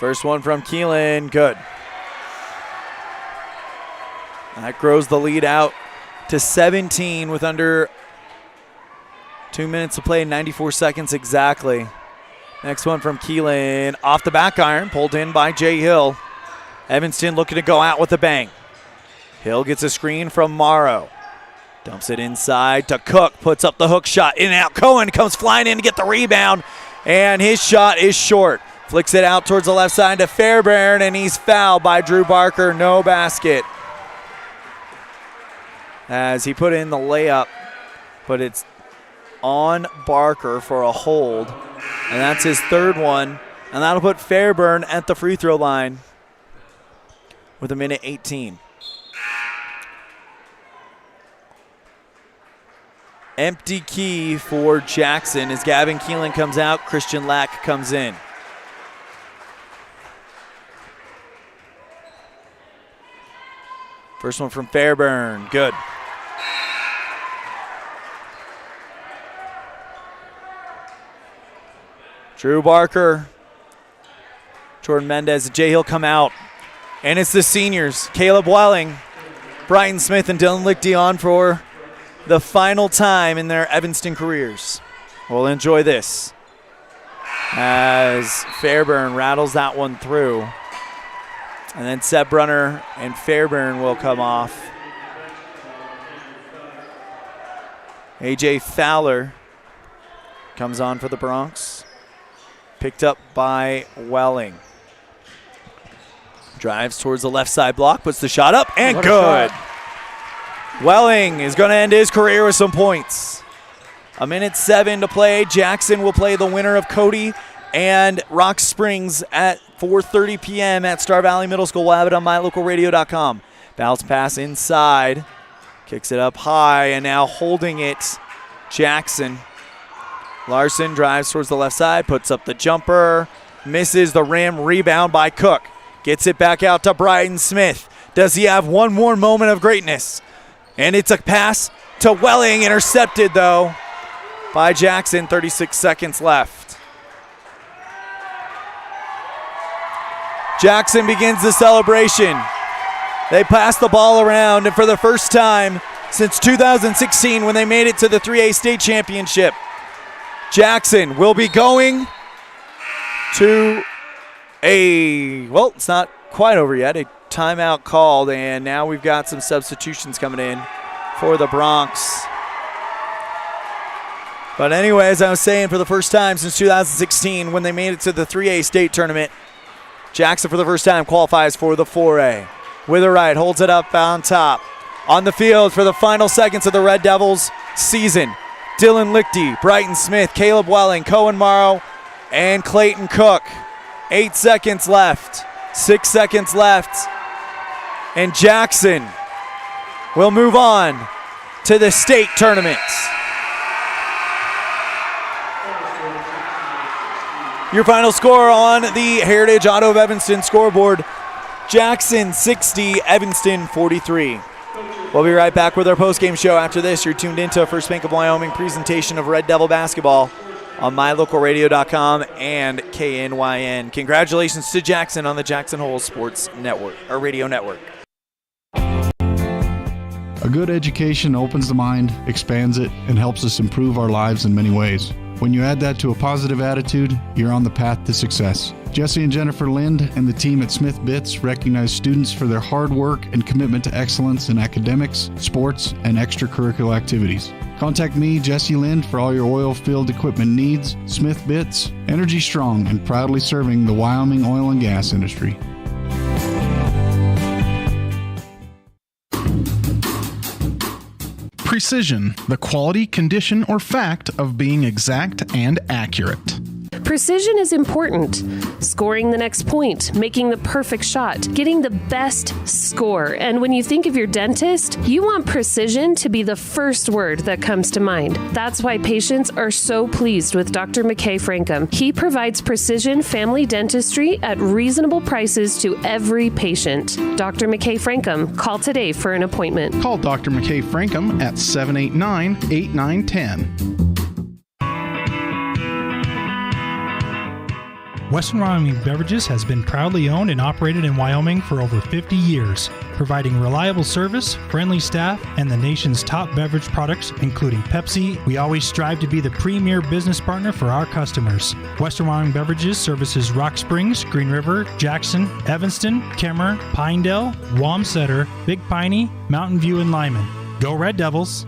First one from Keelan, good. That grows the lead out to 17 with under 2 minutes to play, 94 seconds exactly. Next one from Keelan, off the back iron, pulled in by Jay Hill. Evanston looking to go out with a bang. Hill gets a screen from Morrow. Dumps it inside to Cook, puts up the hook shot, in and out. Cohen comes flying in to get the rebound, and his shot is short. Flicks it out towards the left side to Fairbairn, and he's fouled by Drew Barker, no basket. As he put in the layup, but it's on Barker for a hold. And that's his third one. And that'll put Fairbairn at the free throw line with a minute 18. Empty key for Jackson as Gavin Keelan comes out, Christian Lack comes in. First one from Fairbairn, good. Drew Barker, Jordan Mendez, and Jay Hill come out. And it's the seniors, Caleb Welling, Brighton Smith, and Dylan Lichty on for the final time in their Evanston careers. We'll enjoy this as Fairburn rattles that one through. And then Seb Brunner and Fairburn will come off. A.J. Fowler comes on for the Bronx. Picked up by Welling. Drives towards the left side block, puts the shot up, and good. Welling is going to end his career with some points. 1:07 to play. Jackson will play the winner of Cody and Rock Springs at 4:30 p.m. at Star Valley Middle School. We'll have it on mylocalradio.com. Bounce pass inside. Kicks it up high, and now holding it, Jackson. Larson drives towards the left side, puts up the jumper, misses the rim, rebound by Cook. Gets it back out to Brighton Smith. Does he have one more moment of greatness? And it's a pass to Welling, intercepted though by Jackson, 36 seconds left. Jackson begins the celebration. They pass the ball around, and for the first time since 2016 when they made it to the 3A state championship, Jackson will be going to well, it's not quite over yet, a timeout called, and now we've got some substitutions coming in for the Bronx. But anyway, as I was saying, for the first time since 2016 when they made it to the 3A state tournament, Jackson for the first time qualifies for the 4A. With a right, holds it up on top. On the field for the final seconds of the Red Devils season, Dylan Lichty, Brighton Smith, Caleb Welling, Cohen Morrow, and Clayton Cook. 8 seconds left, 6 seconds left, and Jackson will move on to the state tournament. Your final score on the Heritage Auto of Evanston scoreboard: Jackson 60, Evanston 43. We'll be right back with our post-game show after this. You're tuned into a First Bank of Wyoming presentation of Red Devil basketball on mylocalradio.com and KNYN. Congratulations to Jackson on the Jackson Hole Sports Network, or Radio Network. A good education opens the mind, expands it, and helps us improve our lives in many ways. When you add that to a positive attitude, you're on the path to success. Jesse and Jennifer Lind and the team at Smith Bits recognize students for their hard work and commitment to excellence in academics, sports, and extracurricular activities. Contact me, Jesse Lind, for all your oil field equipment needs. Smith Bits, energy strong and proudly serving the Wyoming oil and gas industry. Precision, the quality, condition, or fact of being exact and accurate. Precision is important. Scoring the next point, making the perfect shot, getting the best score. And when you think of your dentist, you want precision to be the first word that comes to mind. That's why patients are so pleased with Dr. McKay Frankum. He provides precision family dentistry at reasonable prices to every patient. Dr. McKay Frankum, call today for an appointment. Call Dr. McKay Frankum at 789-8910. Western Wyoming Beverages has been proudly owned and operated in Wyoming for over 50 years, providing reliable service, friendly staff, and the nation's top beverage products, including Pepsi. We always strive to be the premier business partner for our customers. Western Wyoming Beverages services Rock Springs, Green River, Jackson, Evanston, Kemmer, Pinedale, Wamsutter, Big Piney, Mountain View, and Lyman. Go Red Devils!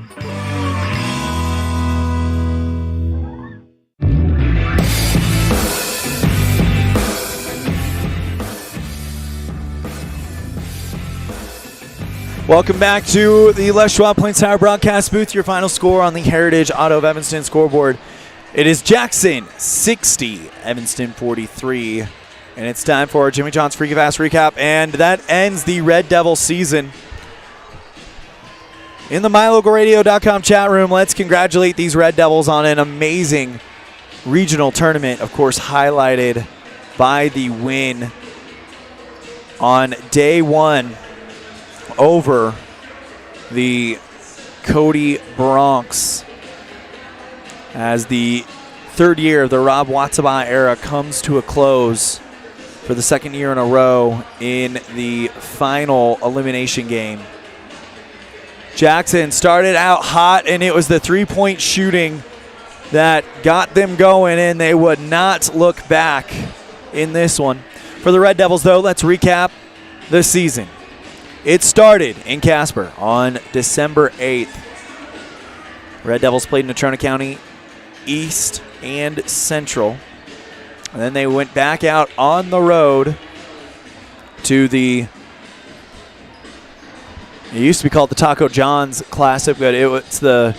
Welcome back to the Les Schwab Plains Tower broadcast booth. Your final score on the Heritage Auto of Evanston scoreboard. It is Jackson 60, Evanston 43. And it's time for our Jimmy John's Freaky Fast recap. And that ends the Red Devil season. In the mylocalradio.com chat room, let's congratulate these Red Devils on an amazing regional tournament. Of course, highlighted by the win on day one over the Cody Bronx as the third year of the Rob Watsabaugh era comes to a close for the second year in a row in the final elimination game. Jackson started out hot, and it was the three-point shooting that got them going, and they would not look back in this one. For the Red Devils, though, let's recap the season. It started in Casper on December 8th. Red Devils played in Natrona County East and Central. And then they went back out on the road to it used to be called the Taco John's Classic, but it's the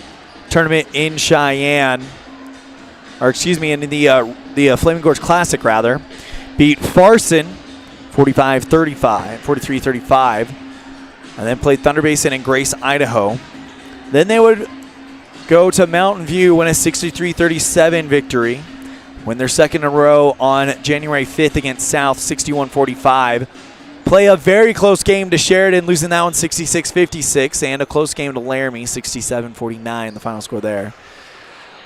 tournament in Cheyenne, or excuse me, in the Flaming Gorge Classic, rather. Beat Farson 43-35, and then played Thunder Basin and Grace, Idaho. Then they would go to Mountain View, win a 63-37 victory, win their second in a row on January 5th against South, 61-45. Play a very close game to Sheridan, losing that one 66-56, and a close game to Laramie, 67-49, the final score there.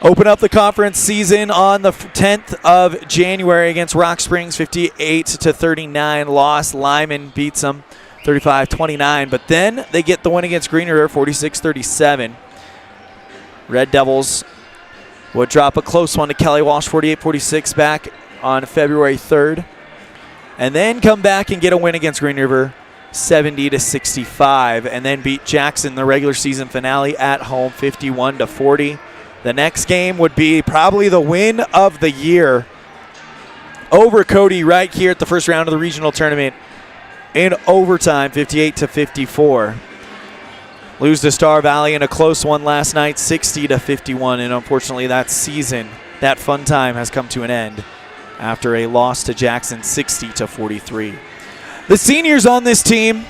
Open up the conference season on the 10th of January against Rock Springs, 58-39 loss. Lyman beats them 35-29, but then they get the win against Green River, 46-37. Red Devils would drop a close one to Kelly Walsh, 48-46 back on February 3rd. And then come back and get a win against Green River, 70-65, and then beat Jackson the regular season finale at home, 51-40. The next game would be probably the win of the year over Cody right here at the first round of the regional tournament in overtime, 58-54. Lose to Star Valley in a close one last night, 60-51, and unfortunately that season, that fun time has come to an end after a loss to Jackson, 60-43. The seniors on this team,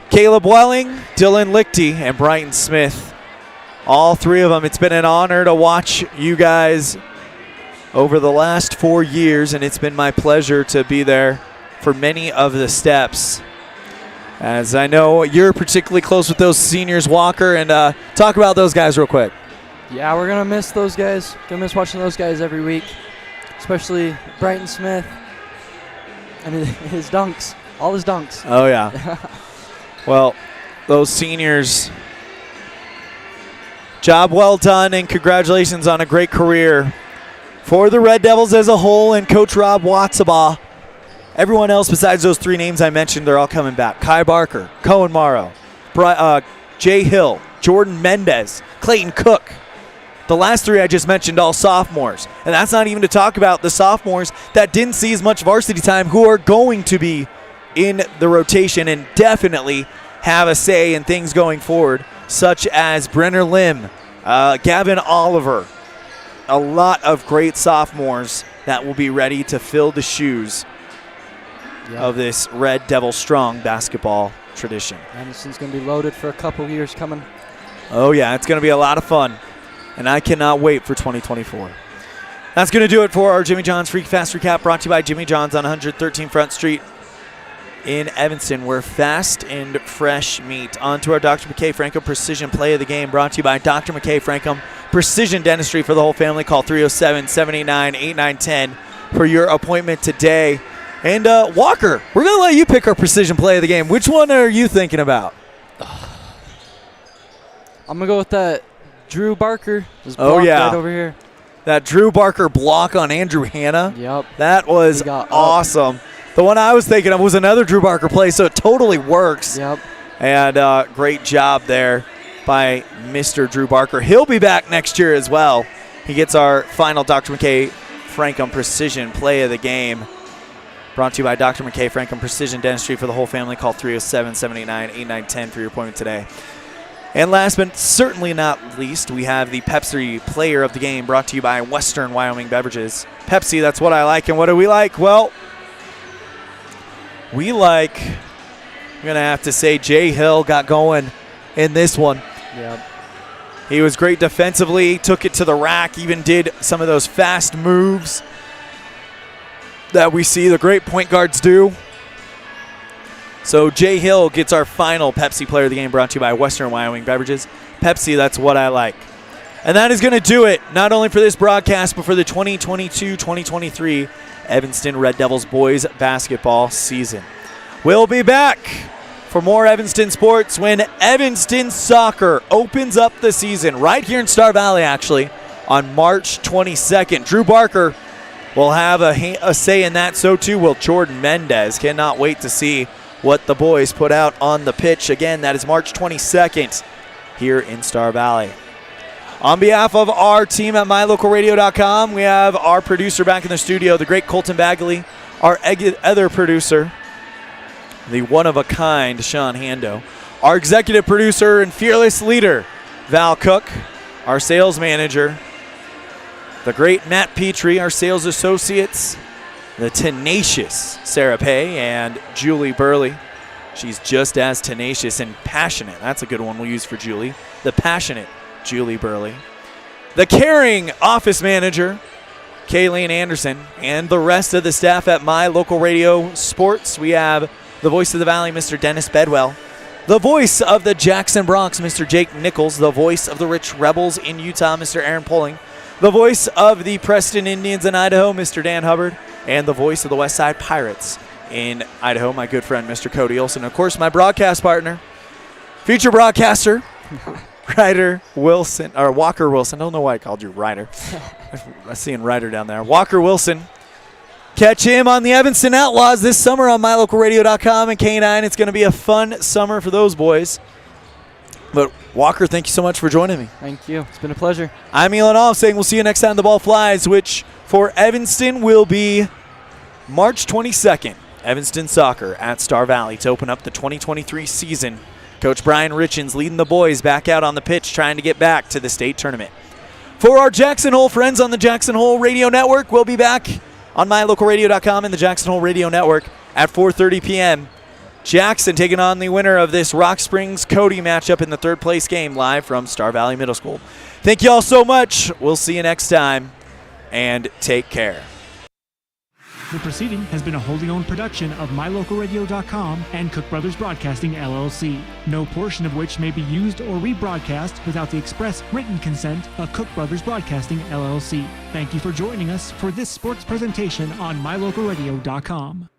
Caleb Welling, Dylan Lichty, and Brighton Smith. All three of them, it's been an honor to watch you guys over the last 4 years, and it's been my pleasure to be there for many of the steps. As I know you're particularly close with those seniors, Walker, and talk about those guys real quick. Yeah, we're going to miss those guys. Going to miss watching those guys every week, especially Brighton Smith. I mean, his dunks, all his dunks. Oh, yeah. Well, those seniors, job well done, and congratulations on a great career for the Red Devils as a whole and Coach Rob Watsabaugh. Everyone else besides those three names I mentioned, they're all coming back. Kai Barker, Cohen Morrow, Jay Hill, Jordan Mendez, Clayton Cook. The last three I just mentioned, all sophomores. And that's not even to talk about the sophomores that didn't see as much varsity time who are going to be in the rotation and definitely have a say in things going forward, such as Brenner Lim, Gavin Oliver. A lot of great sophomores that will be ready to fill the shoes of this Red Devil strong basketball tradition. Anderson's going to be loaded for a couple years coming. Oh, yeah, it's going to be a lot of fun, and I cannot wait for 2024. That's going to do it for our Jimmy John's Free Fast Recap, brought to you by Jimmy John's on 113 Front Street in Evanston, where fast and fresh meat. On to our Dr. McKay Frankham Precision Play of the Game, brought to you by Dr. McKay Frankham Precision Dentistry for the whole family. Call 307-789-8910 for your appointment today. And Walker, we're going to let you pick our Precision Play of the Game. Which one are you thinking about? I'm going to go with that Drew Barker. Oh, yeah. Right over here. That Drew Barker block on Andrew Hanna. Yep. That was awesome. The one I was thinking of was another Drew Barker play, so it totally works. Yep. And great job there by Mr. Drew Barker. He'll be back next year as well. He gets our final Dr. McKay Frankham Precision Play of the Game. Brought to you by Dr. McKay Frankham Precision Dentistry for the whole family. Call 307-789-8910 for your appointment today. And last but certainly not least, we have the Pepsi Player of the Game, brought to you by Western Wyoming Beverages. Pepsi, that's what I like. And what do we like? Well, we like, I'm going to have to say, Jay Hill got going in this one. Yep. He was great defensively, took it to the rack, even did some of those fast moves that we see the great point guards do. So Jay Hill gets our final Pepsi Player of the Game, brought to you by Western Wyoming Beverages. Pepsi, that's what I like. And that is going to do it, not only for this broadcast, but for the 2022-2023 Evanston Red Devils boys basketball season. We'll be back for more Evanston sports when Evanston soccer opens up the season right here in Star Valley, actually, on March 22nd. Drew Barker will have a say in that. So too will Jordan Mendez. Cannot wait to see what the boys put out on the pitch. Again, that is March 22nd here in Star Valley. On behalf of our team at mylocalradio.com, we have our producer back in the studio, the great Colton Bagley, our other producer, the one-of-a-kind Sean Hando, our executive producer and fearless leader, Val Cook, our sales manager, the great Matt Petrie, our sales associates, the tenacious Sarah Pay, and Julie Burley. She's just as tenacious and passionate. That's a good one we'll use for Julie. The passionate Julie Burley. The caring office manager, Kayleen Anderson, and the rest of the staff at My Local Radio Sports. We have the voice of the Valley, Mr. Dennis Bedwell. The voice of the Jackson Bronx, Mr. Jake Nichols. The voice of the Rich Rebels in Utah, Mr. Aaron Pulling. The voice of the Preston Indians in Idaho, Mr. Dan Hubbard. And the voice of the West Side Pirates in Idaho, my good friend, Mr. Cody Olson. Of course, my broadcast partner, future broadcaster, Ryder Wilson, or Walker Wilson. I don't know why I called you Ryder. I'm seeing Ryder down there. Walker Wilson. Catch him on the Evanston Outlaws this summer on mylocalradio.com and K9. It's going to be a fun summer for those boys. But Walker, thank you so much for joining me. Thank you. It's been a pleasure. I'm Elan Olliff saying we'll see you next time the ball flies, which for Evanston will be March 22nd. Evanston Soccer at Star Valley to open up the 2023 season. Coach Brian Richens leading the boys back out on the pitch trying to get back to the state tournament. For our Jackson Hole friends on the Jackson Hole Radio Network, we'll be back on mylocalradio.com and the Jackson Hole Radio Network at 4:30 p.m. Jackson taking on the winner of this Rock Springs-Cody matchup in the third place game live from Star Valley Middle School. Thank you all so much. We'll see you next time, and take care. The proceeding has been a wholly owned production of mylocalradio.com and Cook Brothers Broadcasting, LLC. No portion of which may be used or rebroadcast without the express written consent of Cook Brothers Broadcasting, LLC. Thank you for joining us for this sports presentation on mylocalradio.com.